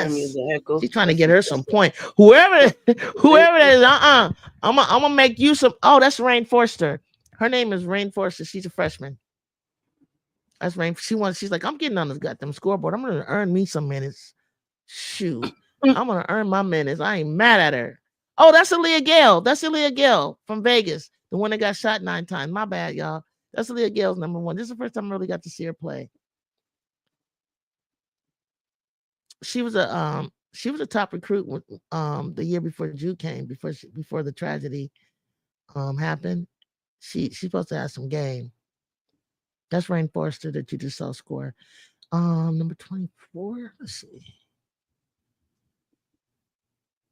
She's trying to get her some point. Whoever that is, I'm gonna make you some. Oh, that's Rain Forster. Her name is Rain Forster. She's a freshman. That's Rain. She's like, I'm getting on this goddamn scoreboard. I'm gonna earn me some minutes. Shoot. I'm gonna earn my minutes. I ain't mad at her. Oh, that's Aaliyah Gale. That's Aaliyah Gale from Vegas. The one that got shot 9 times. My bad, y'all. That's Aaliyah Gale's number 1. This is the first time I really got to see her play. She was a top recruit the year before Jew came, before the tragedy happened. She's supposed to have some game. That's Rain Forster that you just saw score. Number 24. Let's see.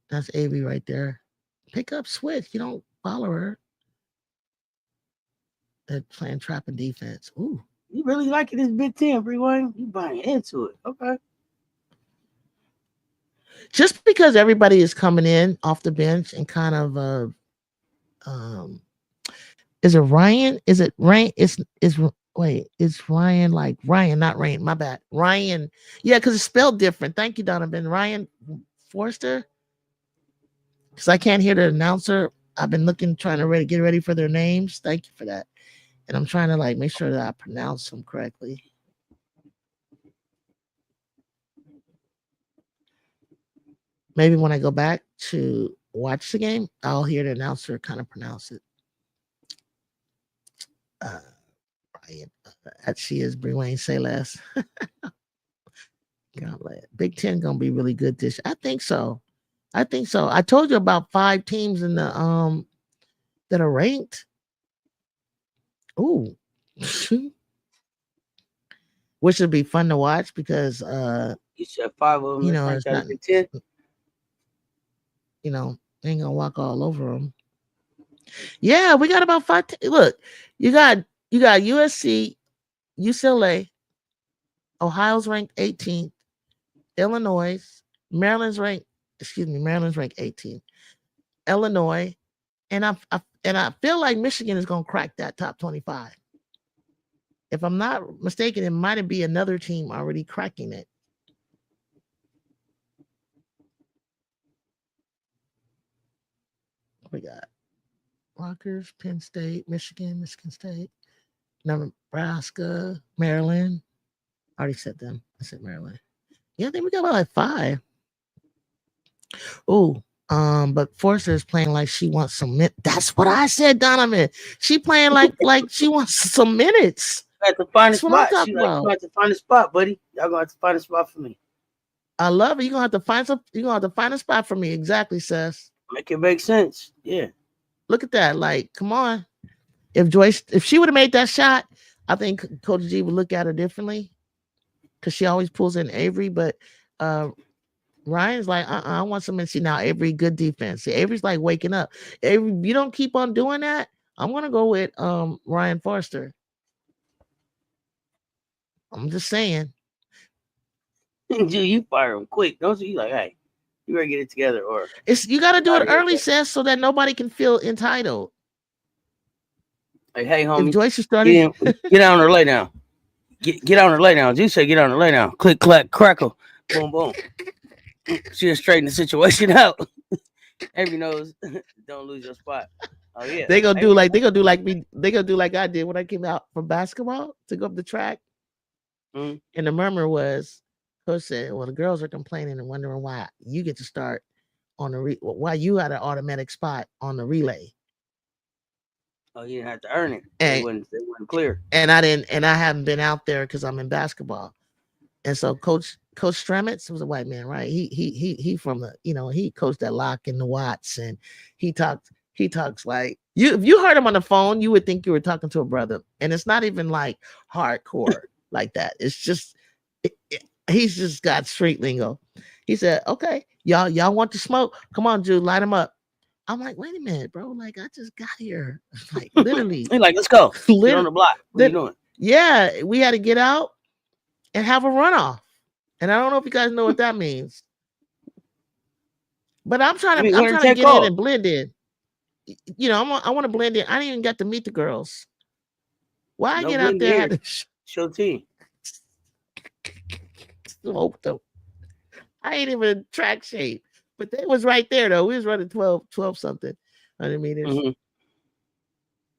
That's Avery right there. Pick up switch. You don't follow her. They're playing trap and defense. Ooh. You really liking this Big Ten, Breeway? You buying into it. Okay. Just because everybody is coming in off the bench and kind of is it Ryan? Is it Rain? Is Ryan like Ryan, not Rain. My bad. Ryan. Yeah, because it's spelled different. Thank you, Donovan. Ryan Forster. Because I can't hear the announcer. I've been trying to get ready for their names. Thank you for that. And I'm trying to make sure that I pronounce them correctly. Maybe when I go back to watch the game, I'll hear the announcer kind of pronounce it. Ryan, she is Brewane, say less. Big Ten gonna be really good this year. I think so. I told you about 5 teams in the that are ranked. Ooh. Which would be fun to watch because you said 5 of them. It's not, Big Ten. ain't gonna walk all over them. Yeah, we got about 5. Look, you got USC, UCLA, Ohio's ranked 18th, Illinois, Maryland's ranked 18th, Illinois, and I feel like Michigan is gonna crack that top 25. If I'm not mistaken, it might be another team already cracking it. We got Rutgers, Penn State, Michigan State, Nebraska, Maryland. I already said them. I said Maryland. Yeah, I think we got about 5. Oh, but Forster is playing like she wants some minutes. That's what I said, Donovan. She playing like she wants some minutes. I have to find a spot. She like to find a spot, buddy. Y'all gonna have to find a spot for me. I love it. You're gonna have to find a spot for me. Exactly, Seth. Make it make sense. Yeah. Look at that. Come on. If she would have made that shot, I think Coach G would look at her differently. Because she always pulls in Avery, but Ryan's like, I want some minutes. See now, Avery, good defense. See, Avery's like waking up. Avery, you don't keep on doing that. I'm gonna go with Ryan Forster. I'm just saying. Dude, you fire him quick, don't you? You like, hey. You better get it together, or you got to do it early, Seth, so that nobody can feel entitled. Like, hey, homie, if Joyce is starting, get on her lay down. Get on her lay down. You say get on her lay down. Click, clack, crackle, boom, boom. She'll straighten the situation out. Everybody knows. Don't lose your spot. Oh yeah, they gonna do like me. They gonna do like I did when I came out from basketball to go up the track. And the murmur was, Coach said, "Well, the girls are complaining and wondering why you get to start on the why you had an automatic spot on the relay." Oh, you didn't have to earn it. And, they wasn't clear. And I didn't, and I haven't been out there because I'm in basketball. And so Coach Stremitz was a white man, right? He from the, he coached at Locke and the Watts, and he talks like if you heard him on the phone, you would think you were talking to a brother, and it's not even like hardcore like that. It's just he's just got street lingo. He said, "Okay, y'all want to smoke? Come on, Jude, light him up." I'm like, wait a minute, bro. Like, I just got here. Like, literally. He's like, let's go. Get on the block. What are you doing? Yeah, we had to get out and have a runoff. And I don't know if you guys know what that means. But I'm trying to get in and blend in. I want to blend in. I didn't even get to meet the girls. Why I get out there? Show team. I ain't even in track shape. But they was right there, though. We was running 12 something 100 meters. Mm-hmm.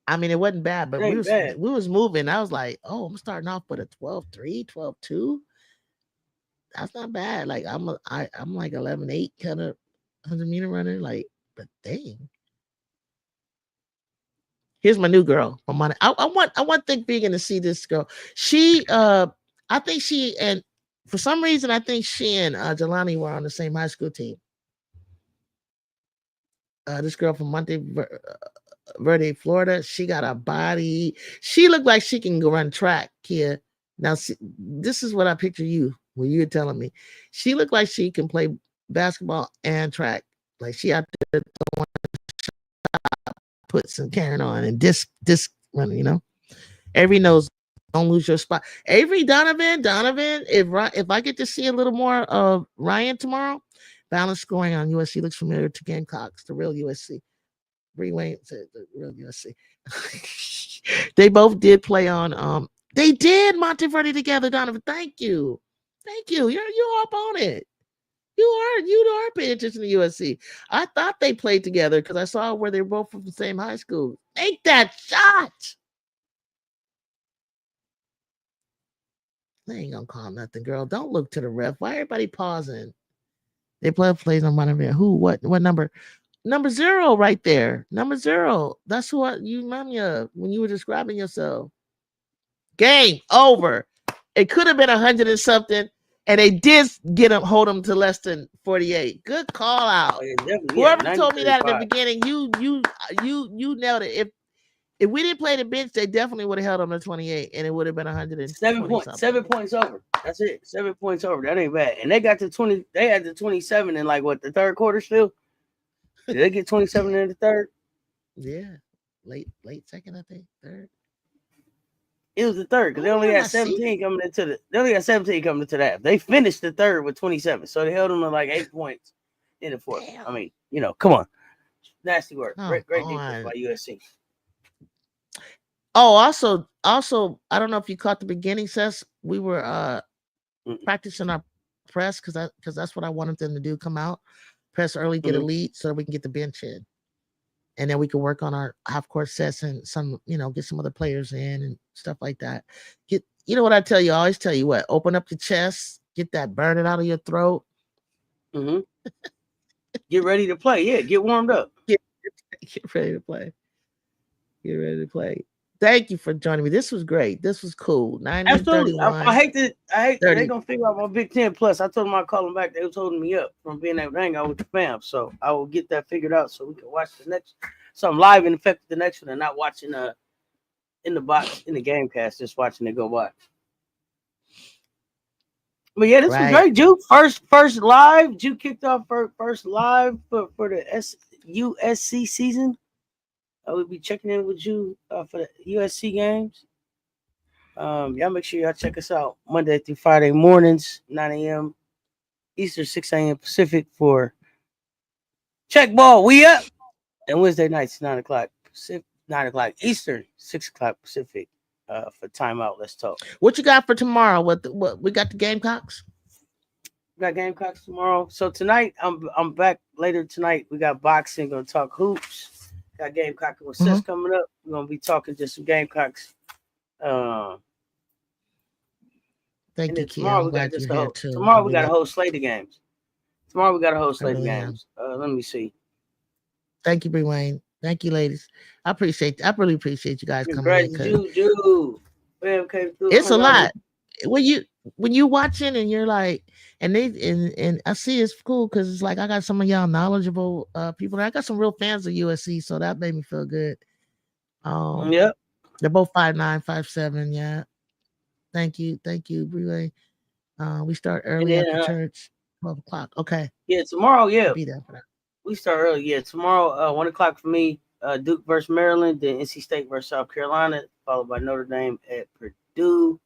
I mean, it wasn't bad, but we was moving. I was like, oh, I'm starting off with a 12.3, 12.2. That's not bad. Like, I'm like 11.8 kind of 100-meter runner. Like, but dang. Here's my new girl. I want Think Vegan to see this girl. She, I think she, and for some reason, I think she and Jelani were on the same high school team. This girl from Monte Verde, Florida, she got a body. She looked like she can go run track here. Now, see, this is what I picture you when you were telling me. She looked like she can play basketball and track. Like she out there throwing shot, put some Karen on and disc running, Avery knows, don't lose your spot. Avery, Donovan, if I get to see a little more of Ryan tomorrow, balance scoring on USC looks familiar to Gamecocks, the real USC. Bree Wayne said the real USC. They both did play on. They did Monteverde together, Donovan. Thank you. You're up on it. You are paying attention to USC. I thought they played together because I saw where they were both from the same high school. Make that shot. They ain't gonna call nothing, girl. Don't look to the ref. Why everybody pausing? They plays on Monteverde. Who? What number? Number 0 right there. Number 0. That's what you remind me of when you were describing yourself. Game over. It could have been 100 and something, and they did hold them to less than 48. Good call out. Whoever told me that at the beginning, you nailed it. If we didn't play the bench, they definitely would have held them to 28, and it would have been 107 points. 7 points over. That's it. 7 points over. That ain't bad. And they got to 20. They had to 27 in the third quarter still. Did they get 27 in the third? Yeah, late second, I think. Third. It was the third because they only had 17 coming into the. They only had 17 coming into that. They finished the third with 27, so they held them to like 8 points in the fourth. Damn. I mean, come on, nasty work. Great defense by USC. Oh, also, I don't know if you caught the beginning, Seth. We were practicing our press because that's what I wanted them to do. Come out, press early, get a lead, so that we can get the bench in, and then we can work on our half court sets and some, get some other players in and stuff like that. What I tell you? I always tell you what: open up your chest, get that burning out of your throat. Mm-hmm. Get ready to play. Yeah, get warmed up. Get ready to play. Get ready to play. Thank you for joining me. This was great. This was cool. 90-31. I hate that they're gonna figure out my Big 10 plus. I told them I'd call them back. They was holding me up from being able to hang out with the fam. So I will get that figured out so we can watch the next. So I'm live and effective the next one and not watching in the box in the game cast, just watching it go by. But yeah, this was great, Ju. First live. Ju kicked off first live for the USC season. I will be checking in with you for the USC games. Y'all make sure y'all check us out Monday through Friday mornings, 9 a.m. Eastern, 6 a.m. Pacific for Check ball. We up. And Wednesday nights, 9 o'clock Pacific, 9 o'clock Eastern, 6 o'clock Pacific. For timeout. Let's talk. What you got for tomorrow? What we got the Gamecocks? We got Gamecocks tomorrow. So tonight, I'm back later tonight. We got boxing. Gonna talk hoops. Got Gamecock with Sis coming up. We're gonna be talking just some Gamecocks. Thank you, tomorrow I'm we got glad you're just here too. tomorrow we got a whole slate of games. Tomorrow we got a whole slate of games. Let me see. Thank you, Bree Wayne. Thank you, ladies. I really appreciate you guys coming in. JUJU. It's a lot. When you watching and you're like, and I see it's cool because it's like I got some of y'all knowledgeable people. I got some real fans of USC, so that made me feel good. Yep. They're both 5'9", 5'7". Yeah. Thank you, Bree Wayne. We start early after church, 12 o'clock. Okay. Yeah, tomorrow. Yeah. Be there for that. We start early. Yeah, tomorrow, 1 o'clock for me. Duke versus Maryland, then NC State versus South Carolina, followed by Notre Dame at Purdue.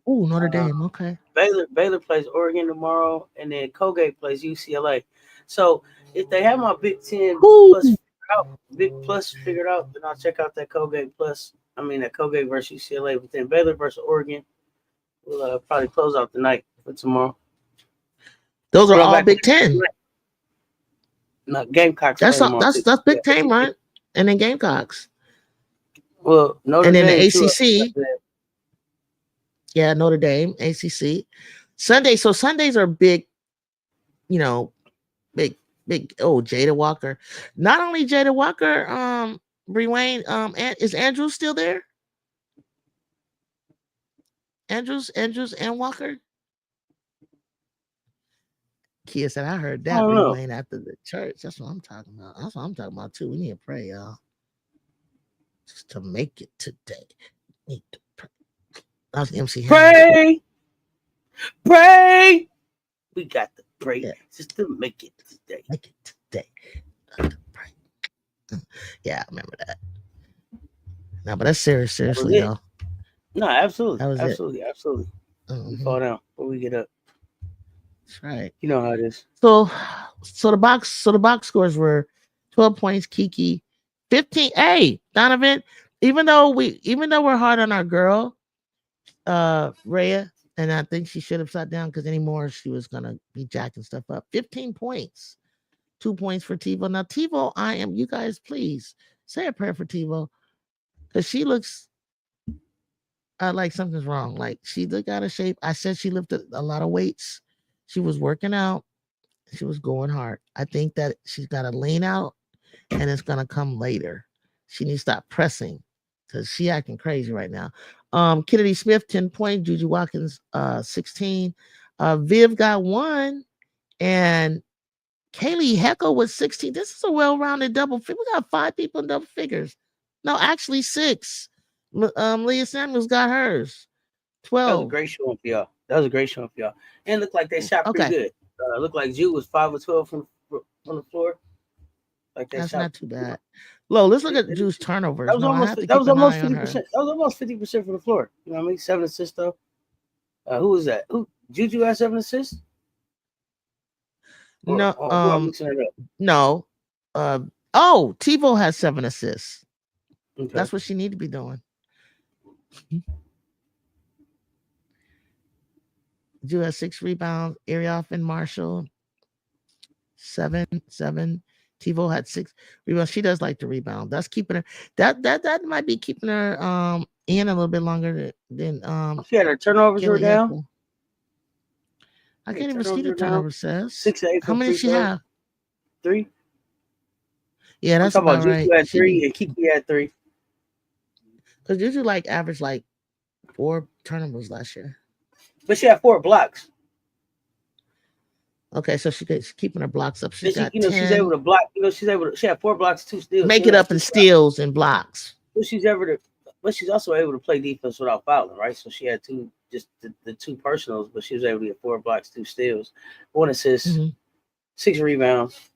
Oh, Notre Dame. Okay. Baylor plays Oregon tomorrow, and then Colgate plays UCLA. So if they have my Big Ten plus figured out, then I'll check out that Colgate that Colgate versus UCLA. But then Baylor versus Oregon will probably close out the night for tomorrow. Those are all Big Ten. No, Gamecocks. That's Big Ten, right? And then Gamecocks. Well, Notre Dame. And then the ACC. Yeah, Notre Dame, ACC. So Sundays are big, big. Oh, Jada Walker. Not only Jada Walker, Bree Wayne, is Andrews still there? Andrews and Walker? Kia said, I heard that, Bree Wayne, after the church. That's what I'm talking about. That's what I'm talking about, too. We need to pray, y'all. Just to make it today. Need to pray. That was MC Pray. We got to pray just to make it today. Make it today. Got to pray. Yeah, I remember that. No, but that's seriously, though. No, absolutely. That was absolutely. We fall down, but we get up. That's right. You know how it is. So the box scores were 12 points, Kiki, 15. Hey, Donovan, even though we're hard on our girl, Rhea, and I think she should have sat down because anymore she was gonna be jacking stuff up. 15 points, 2 points for TiVo. Now TiVo, you guys please say a prayer for TiVo because she looks like something's wrong. Like she looked out of shape. I said she lifted a lot of weights. She was working out. She was going hard. I think that she's got to lean out and it's going to come later. She needs to stop pressing because she acting crazy right now. Kennedy Smith, 10 points. Juju Watkins, 16. Viv got 1. And Kaylee Heckle was 16. This is a well-rounded double figure. We got 5 people in double figures. No, actually 6. Leah Samuels got hers. 12. That was a great showing for y'all. And it looked like they shot pretty good. Looked like Ju was 5 or 12 from the floor. Like that's not too bad. Lo, let's look at Ju's turnovers. That was almost 50%. That was almost 50% from the floor. You know what I mean? 7 assists though. Who was that? Juju had 7 assists? No. TiVo has 7 assists. Okay. That's what she need to be doing. Ju has 6 rebounds. Arioff and Marshall 7. TiVo had 6 rebounds. She does like to rebound. That's keeping her. That might be keeping her in a little bit longer than She had her turnovers were down. I can't even see the turnover says. 6-8. How many did she have? 3. Yeah, that's about right. Juju had 3 and Kiki had 3. Because Juju averaged 4 turnovers last year. But she had 4 blocks. Okay, so she's keeping her blocks up. She's got 10. She's able to block. She had 4 blocks, 2 steals. Make it up in steals and blocks. But she's also able to play defense without fouling, right? So she had 2, just the 2 personals, but she was able to get 4 blocks, 2 steals, 1 assist, 6 rebounds,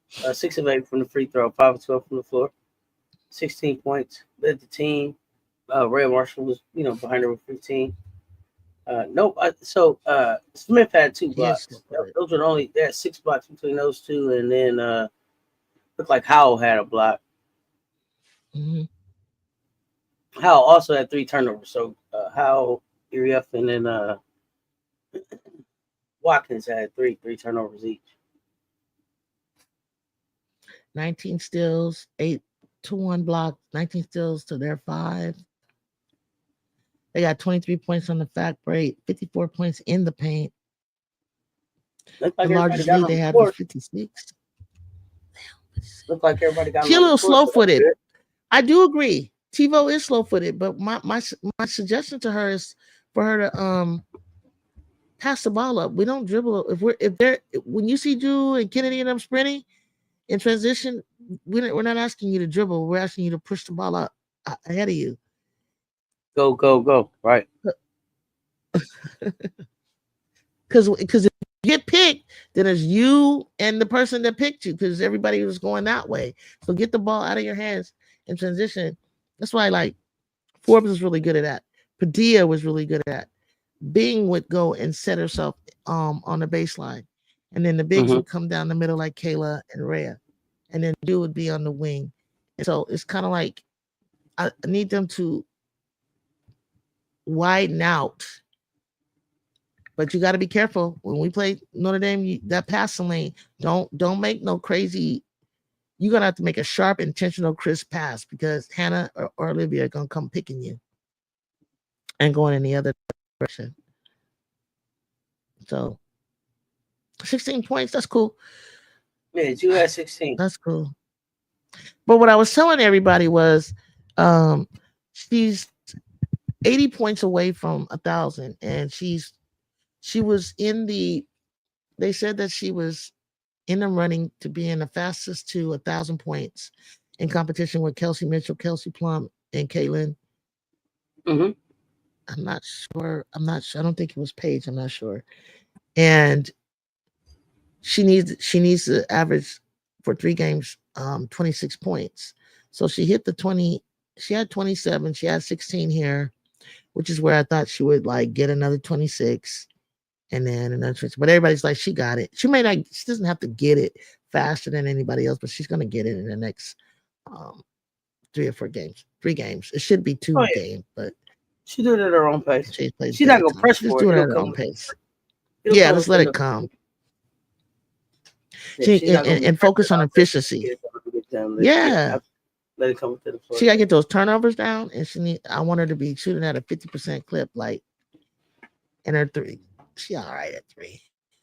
6 of 8 from the free throw, 5 of 12 from the floor, 16 points. Led the team. Ray Marshall was, behind her with 15. So Smith had 2 blocks. Those were they had 6 blocks between those 2, and then Looked like Howell had a block. Mhm. Howell also had 3 turnovers. So Howell, Urief, and then Watkins had three turnovers each. 19 steals, 8 to 1 block, 19 steals to their 5. They got 23 points on the fact break, 54 points in the paint. Looked like The everybody largest got lead on they the had was court. 56. Looked like everybody got She a on the little court. slow So that's footed. good. I do agree. TiVo is slow footed, but my suggestion to her is for her to pass the ball up. We don't dribble. If they're when you see Drew and Kennedy and them sprinting in transition, we're not asking you to dribble. We're asking you to push the ball up ahead of you. Go, go, go. Right. Because if you get picked, then it's you and the person that picked you because everybody was going that way. So get the ball out of your hands in transition. That's why like Forbes was really good at that. Padilla was really good at that. Bing would go and set herself on the baseline. And then the bigs would come down the middle like Kayla and Rhea. And then Drew would be on the wing. And so it's kind of like I need them to widen out. But you got to be careful when we play Notre Dame. That passing lane, don't make no crazy. You're gonna have to make a sharp, intentional, crisp pass because Hannah or Olivia are gonna come picking you and going in the other direction. So 16 points, that's cool. Yeah, you had 16. That's cool. But what I was telling everybody was she's 80 points away from 1,000, and she was in the. They said that she was in the running to being the fastest to 1,000 points in competition with Kelsey Mitchell, Kelsey Plum, and Caitlin. I'm not sure. I don't think it was Paige. I'm not sure. And she needs to average for 3 games 26 points. So she hit the 20. She had 27. She had 16 here, which is where I thought she would like get another 26 and then another 20. But everybody's like, she got it. She may not, she doesn't have to get it faster than anybody else, but she's gonna get it in the next 3 or 4 games. 3 games. It should be 2 games, but she did it at her own pace. She's not gonna press just for do it. it at her own pace. Yeah, just let it come. And focus on efficiency. Yeah. Let it come to the floor. She gotta get those turnovers down, and I want her to be shooting at a 50% clip, like in her 3. She all right at 3.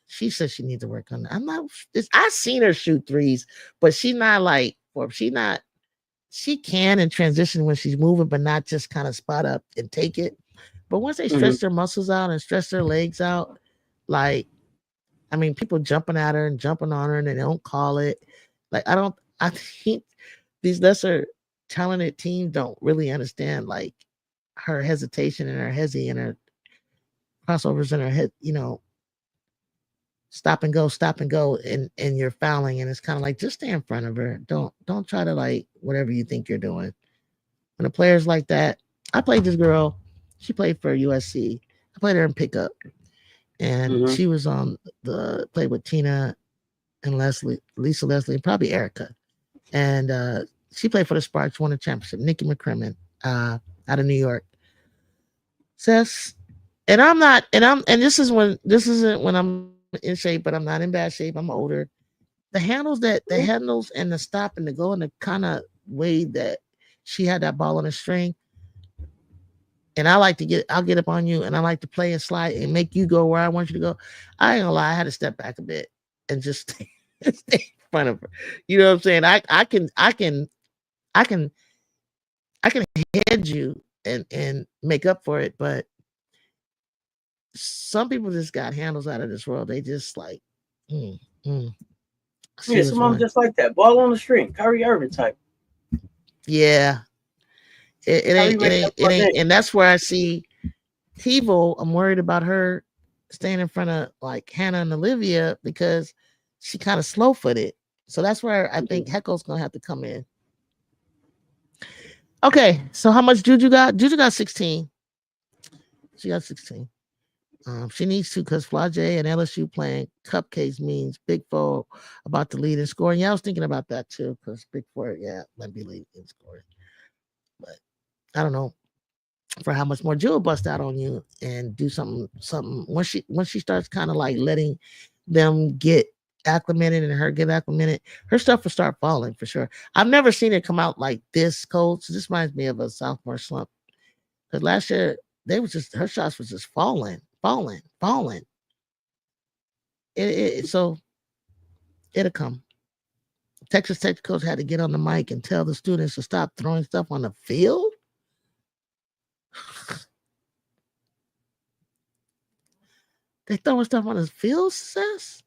She says she needs to work on that. I've seen her shoot 3s, but she's not like, or she can in transition when she's moving, but not just kind of spot up and take it. But once they stretch their muscles out and stretch their legs out, like, I mean, people jumping at her and jumping on her and they don't call it. Like, I think these lesser talented teams don't really understand like her hesitation and her hezzy and her crossovers in her head, stop and go, and you're fouling, and it's kind of like just stay in front of her. Don't try to like whatever you think you're doing. When a player's like that, I played this girl. She played for USC. I played her in pickup, and she was on played with Tina and Lisa Leslie, and probably Erica, and she played for the Sparks, won a championship. Nikki McCrimmon, out of New York. Says, and this isn't when I'm in shape, but I'm not in bad shape. I'm older. The handles and the stop and the go and the kind of way that she had that ball on a string. And I'll get up on you and I like to play and slide and make you go where I want you to go. I ain't gonna lie, I had to step back a bit and just stay in front of her. You know what I'm saying? I can head you and make up for it, but some people just got handles out of this world. They just like, yeah, some of them just like that. Ball on the string, Kyrie Irving type. Yeah, it ain't, and that's where I see TiVo. I'm worried about her staying in front of like Hannah and Olivia because she kind of slow footed. So that's where I think Heckle's gonna have to come in. Okay, so how much JUJU got? JUJU got 16. She got 16. She needs to because Flage and LSU playing cupcakes means Big Four about to lead in scoring. Yeah, I was thinking about that too because Big Four, might be lead in scoring. But I don't know for how much more Jill will bust out on you and do something. Once she starts kind of like letting them get acclimated and her get acclimated, her stuff will start falling for sure. I've never seen it come out like this cold. So this reminds me of a sophomore slump. Because last year her shots was just falling. So it'll come. Texas Tech coach had to get on the mic and tell the students to stop throwing stuff on the field. They throwing stuff on the field, sis?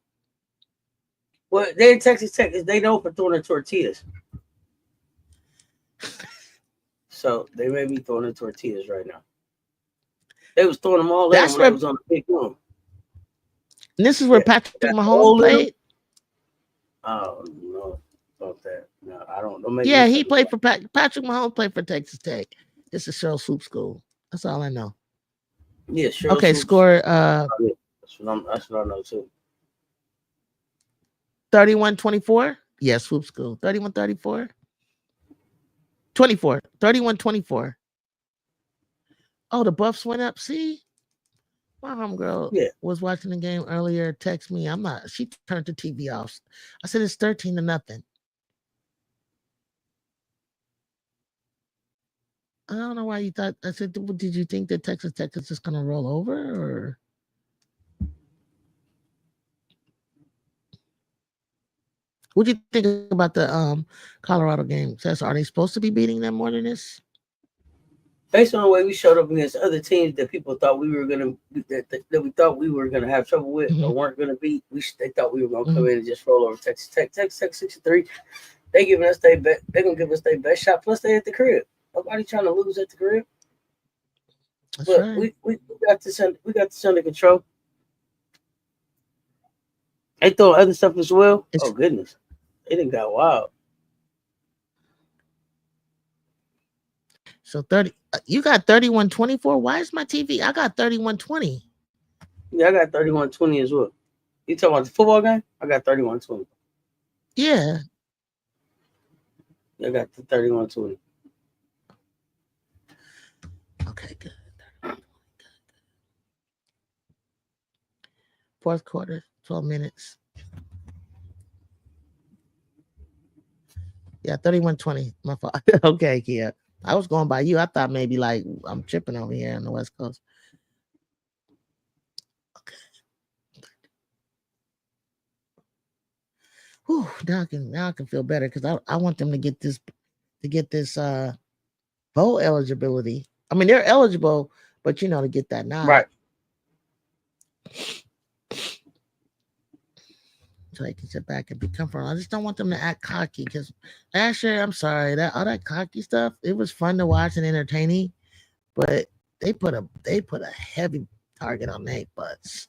Well, they in Texas Tech is they know for throwing the tortillas. So they may be throwing the tortillas right now. They was throwing them all in when they was on the big room. And this is where Patrick Mahomes played. Oh no, about that. No, I don't know. Yeah, he played for Patrick Mahomes played for Texas Tech. It's a Cheryl Swoop school. That's all I know. Yeah, sure. Okay, score. That's what I know too. 31-24. Yeah, Swoop school. 31-34. 24. 31-24. Oh, the Buffs went up. See, my homegirl was watching the game earlier. Text me. She turned the TV off. I said it's 13-0. I don't know why you thought. I said, did you think that Texas Tech is just going to roll over, or? What do you think about the Colorado game? Are they supposed to be beating them more than this? Based on the way we showed up against other teams that people thought we were gonna that we thought we were gonna have trouble with or weren't gonna beat, they thought we were gonna come in and just roll over Texas Tech. Texas Tech 6-3. They giving us they're gonna give us their best shot. Plus they at the crib. Nobody trying to lose at the crib. That's but right. we got this under control. They throw other stuff as well. Oh goodness, it done got wild. So 30, you got 31-24. Why is my TV? I got 31-20. Yeah, I got 31-20 as well. You talking about the football game? I got 31-20. Yeah. I got the 31-20. Okay, good. Fourth quarter, 12 minutes. Yeah, 31-20. My fault. Okay, yeah. I was going by you. I thought maybe like I'm tripping over here on the West Coast. Okay. Whew, now I can feel better because I want them to get this bowl eligibility. I mean, they're eligible, but to get that nod. Right. So they can sit back and be comfortable. I just don't want them to act cocky because last year, I'm sorry, all that cocky stuff, it was fun to watch and entertaining, but they put a heavy target on their butts.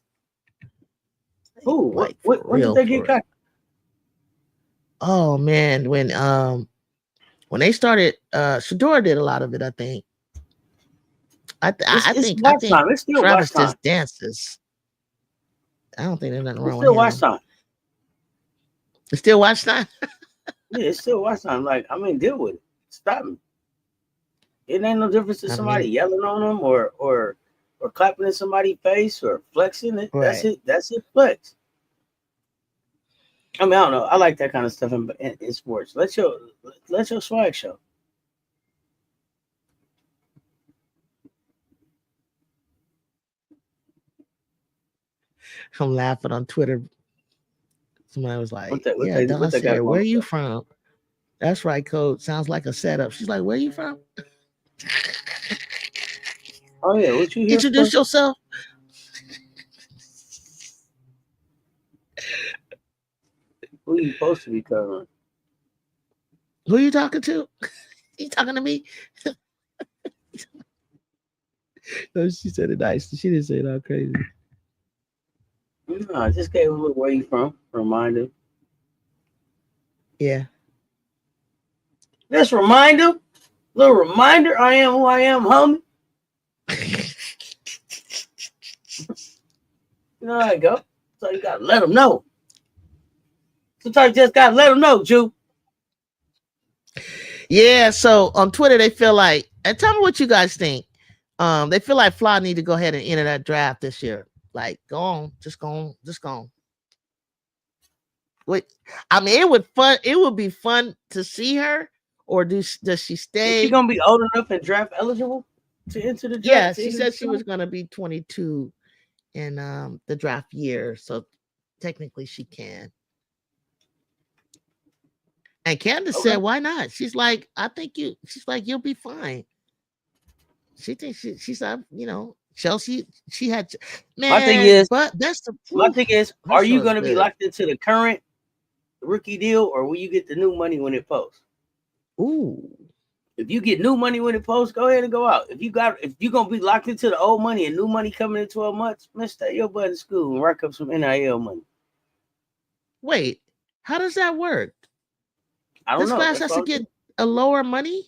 Ooh, when did they get cocky? Oh man, when they started, Shador did a lot of it, I think. I think Travis just dances. I don't think there's nothing wrong with him. Watch time. It's still watch time. Yeah, it's still watch time. Like, I mean, deal with it. Stop me. It ain't no difference to somebody yelling on them or clapping in somebody's face or flexing it. Right. That's it. Flex. I mean, I don't know. I like that kind of stuff in sports. Let your swag show. I'm laughing on Twitter. Somebody was like, where are you from? That's right, Coach. Sounds like a setup. She's like, where are you from? Oh, yeah. What you here Introduce yourself. Who are you supposed to be covering? Who are you talking to? You talking to me? No, she said it nice. She didn't say it all crazy. No, I just gave a little where you from. Reminder. Yeah. Just reminder. Little reminder. I am who I am, homie. You know how it go. So you gotta let them know. Sometimes you just gotta let them know, Ju. Yeah, so on Twitter they feel like, and tell me what you guys think. They feel like Fly need to go ahead and enter that draft this year. Like, go on, just go on, just go on. Wait, I mean, it would be fun to see her, or does she stay? Is she gonna be old enough and draft eligible to enter the draft? Yeah, she said she was gonna be 22 in the draft year, so technically she can. And Candace said, "Why not?" She's like, "I think you." She's like, "You'll be fine." She thinks she's you know, Chelsea. She had man. My thing is, but that's the my thing is, are you gonna be locked into the current rookie deal, or will you get the new money when it posts? Ooh. If you get new money when it posts, go ahead and go out. If you're gonna be locked into the old money and new money coming in 12 months, man, stay your butt in school and rack up some NIL money. Wait, how does that work? I don't know. This class has to get a lower money?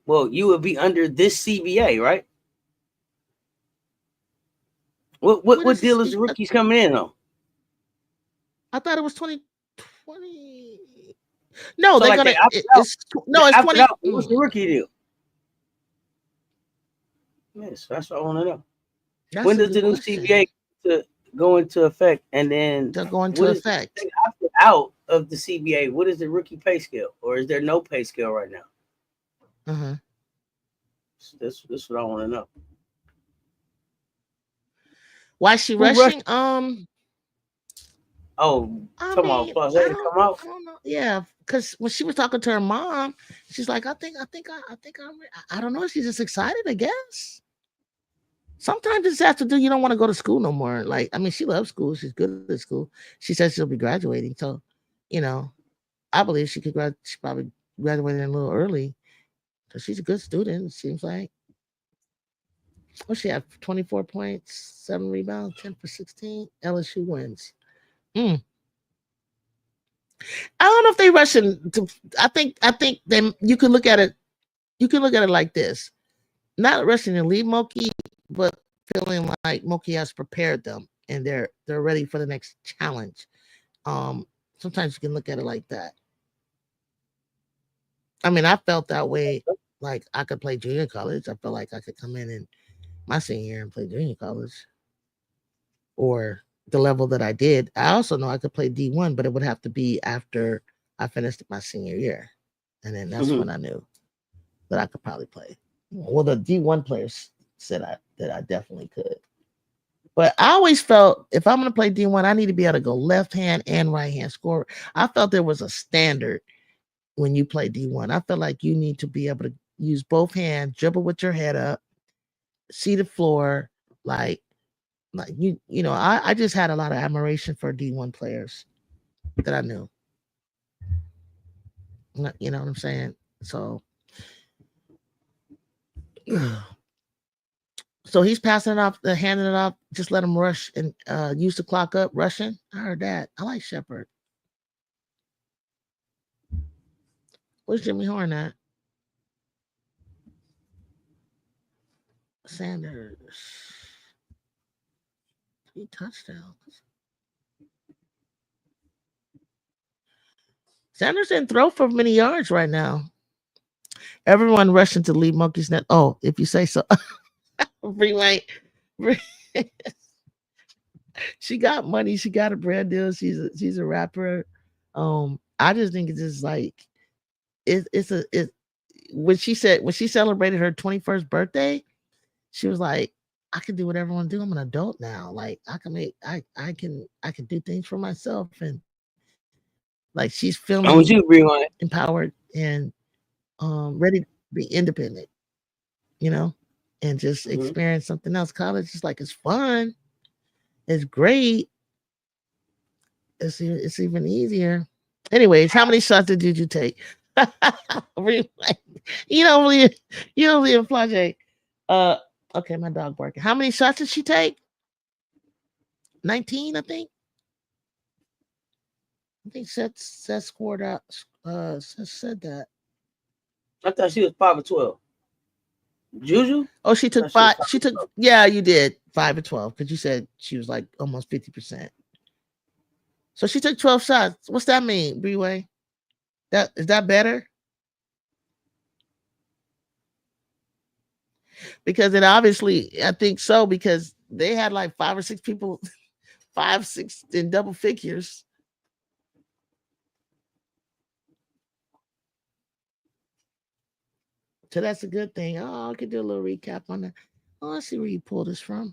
Well, you would be under this CBA, right? What deal is the rookies coming in on? I thought it was 2020. No, So they're like gonna. It's 20. What's the rookie deal? Yes, that's what I want to know. When does the new CBA go into effect, and then to go into effect out of the CBA? What is the rookie pay scale, or is there no pay scale right now? So this what I want to know. Why is she rushing? Come on, Plus, come out. I don't know. Yeah, because when she was talking to her mom, she's like, I don't know. She's just excited, I guess. Sometimes it's have to do. You don't want to go to school no more. Like, I mean, she loves school. She's good at school. She says she'll be graduating. So, you know, I believe she could she probably graduated a little early. So she's a good student, it seems like. Well, she had 24 points, 7 rebounds, 10 for 16. LSU wins. I don't know if they rushing to. I think then you can look at it. You can look at it like this: not rushing to leave Moki, but feeling like Moki has prepared them and they're ready for the next challenge. Sometimes you can look at it like that. I mean, I felt that way. Like I could play junior college. I felt like I could come in my senior year and play junior college, or the level that I did. I also know I could play D1, but it would have to be after I finished my senior year, and then that's when I knew that I could probably play. Well, the D1 players said that I definitely could. But I always felt if I'm going to play D1, I need to be able to go left hand and right hand score. I felt there was a standard when you play D1. I felt like you need to be able to use both hands, dribble with your head up, see the floor, like you know. I just had a lot of admiration for D1 players that I knew. You know what I'm saying? So he's passing it off, handing it off. Just let him rush and use the clock up, rushing. I heard that. I like Shepard. Where's Jimmy Horn at? Sanders. 3 touchdowns. Sanders didn't throw for many yards right now. Everyone rushing to leave Monkey's net. Oh, if you say so. She got money. She got a brand deal. She's a rapper. I just think it's just like when she celebrated her 21st birthday, she was like, I can do whatever I want to do. I'm an adult now. Like I can do things for myself, and like she's feeling empowered and ready to be independent, you know, and just experience something else. College is like, it's fun, it's great, it's even easier. Anyways, how many shots did you take? You don't live in Flage. Okay, my dog barking. How many shots did she take? 19, I think. I think Seth scored out. Seth said that. I thought she was 5 or 12. JUJU? Oh, she took 5. She took. Yeah, you did. 5 of 12, because you said she was like almost 50%. So she took 12 shots. What's that mean, Breeway? Is that better? Because it obviously, I think so, because they had like 5 or 6 people, 5, 6 in double figures. So that's a good thing. Oh, I could do a little recap on that. Oh, let's see where you pulled this from.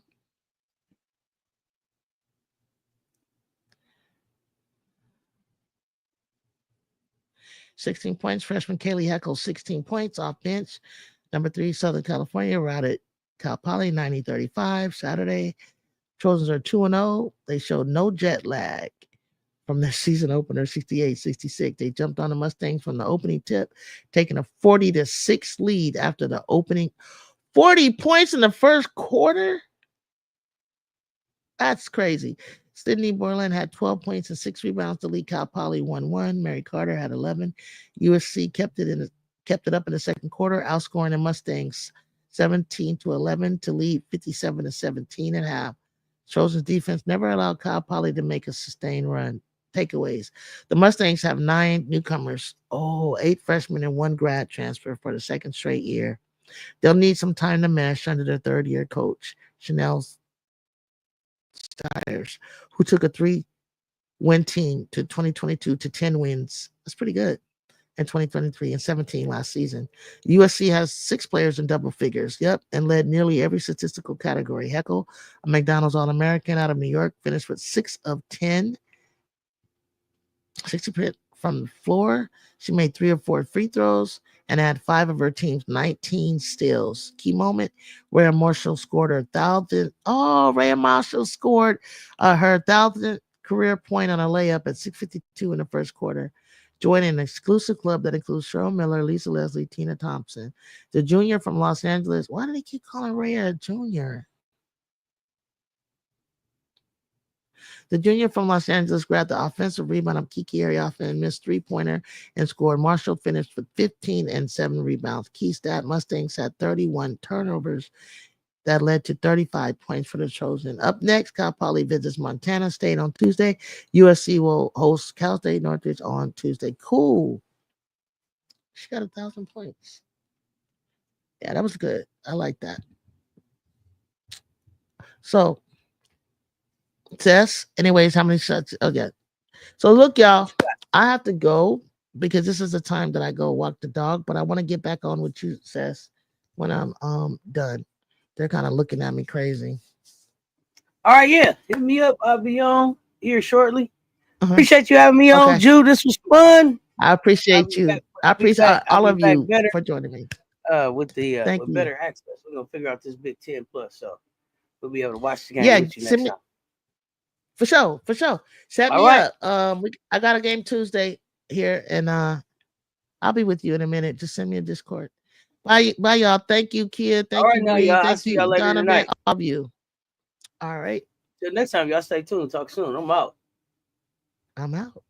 "16 points, freshman Kaylee Heckle, 16 points off bench. Number 3, Southern California, routed Cal Poly 90-35 Saturday. Trojans are 2-0. They showed no jet lag from their season opener, 68-66. They jumped on the Mustangs from the opening tip, taking a 40-6 lead after the opening. 40 points in the first quarter? That's crazy. Sydney Borland had 12 points and 6 rebounds to lead Cal Poly 1-1. Mary Carter had 11. USC kept it up in the second quarter, outscoring the Mustangs 17-11 to lead 57-17 at half. Trojans defense never allowed Cal Poly to make a sustained run. Takeaways: the Mustangs have 9 newcomers, 8 freshmen and 1 grad transfer for the second straight year. They'll need some time to mesh under their third-year coach, Chanel Stiers, who took a 3-win team to 2022 to 10 wins. That's pretty good. In 2023 and 17 last season. USC has 6 players in double figures. Yep, and led nearly every statistical category. Heckle, a McDonald's All-American out of New York, finished with 6 of 10. 60% from the floor. She made 3 of 4 free throws and had 5 of her team's 19 steals. Key moment: Rhea Marshall scored her 1,000th. Oh, Rhea Marshall scored her 1,000th career point on a layup at 6:52 in the first quarter. Joining an exclusive club that includes Cheryl Miller, Lisa Leslie, Tina Thompson. The junior from Los Angeles. Why do they keep calling Rhea a junior? The junior from Los Angeles grabbed the offensive rebound of Kiki Arioff and missed 3-pointer and scored. Marshall finished with 15 and 7 rebounds. Key stat: Mustangs had 31 turnovers that led to 35 points for the Trojans. Up next, Cal Poly visits Montana State on Tuesday. USC will host Cal State Northridge on Tuesday. Cool. She got 1,000 points. Yeah, that was good. I like that. So, Tess, anyways, how many shots? Oh, yeah. So, look, y'all, I have to go because this is the time that I go walk the dog, but I want to get back on with you, Tess, when I'm done. They're kind of looking at me crazy. All right, yeah. Hit me up. I'll be on here shortly. Appreciate you having me on, Ju. This was fun. I appreciate you. I appreciate all of you for joining me. With better access. We're gonna figure out this Big 10 plus, so we'll be able to watch the game with you next time. For sure. Set me up. I got a game Tuesday here, and I'll be with you in a minute. Just send me a Discord. Bye, y'all. Thank you, kid. Thank you, Marie. Thank you, Donovan. All of you. All right. Till next time, y'all stay tuned. Talk soon. I'm out. I'm out.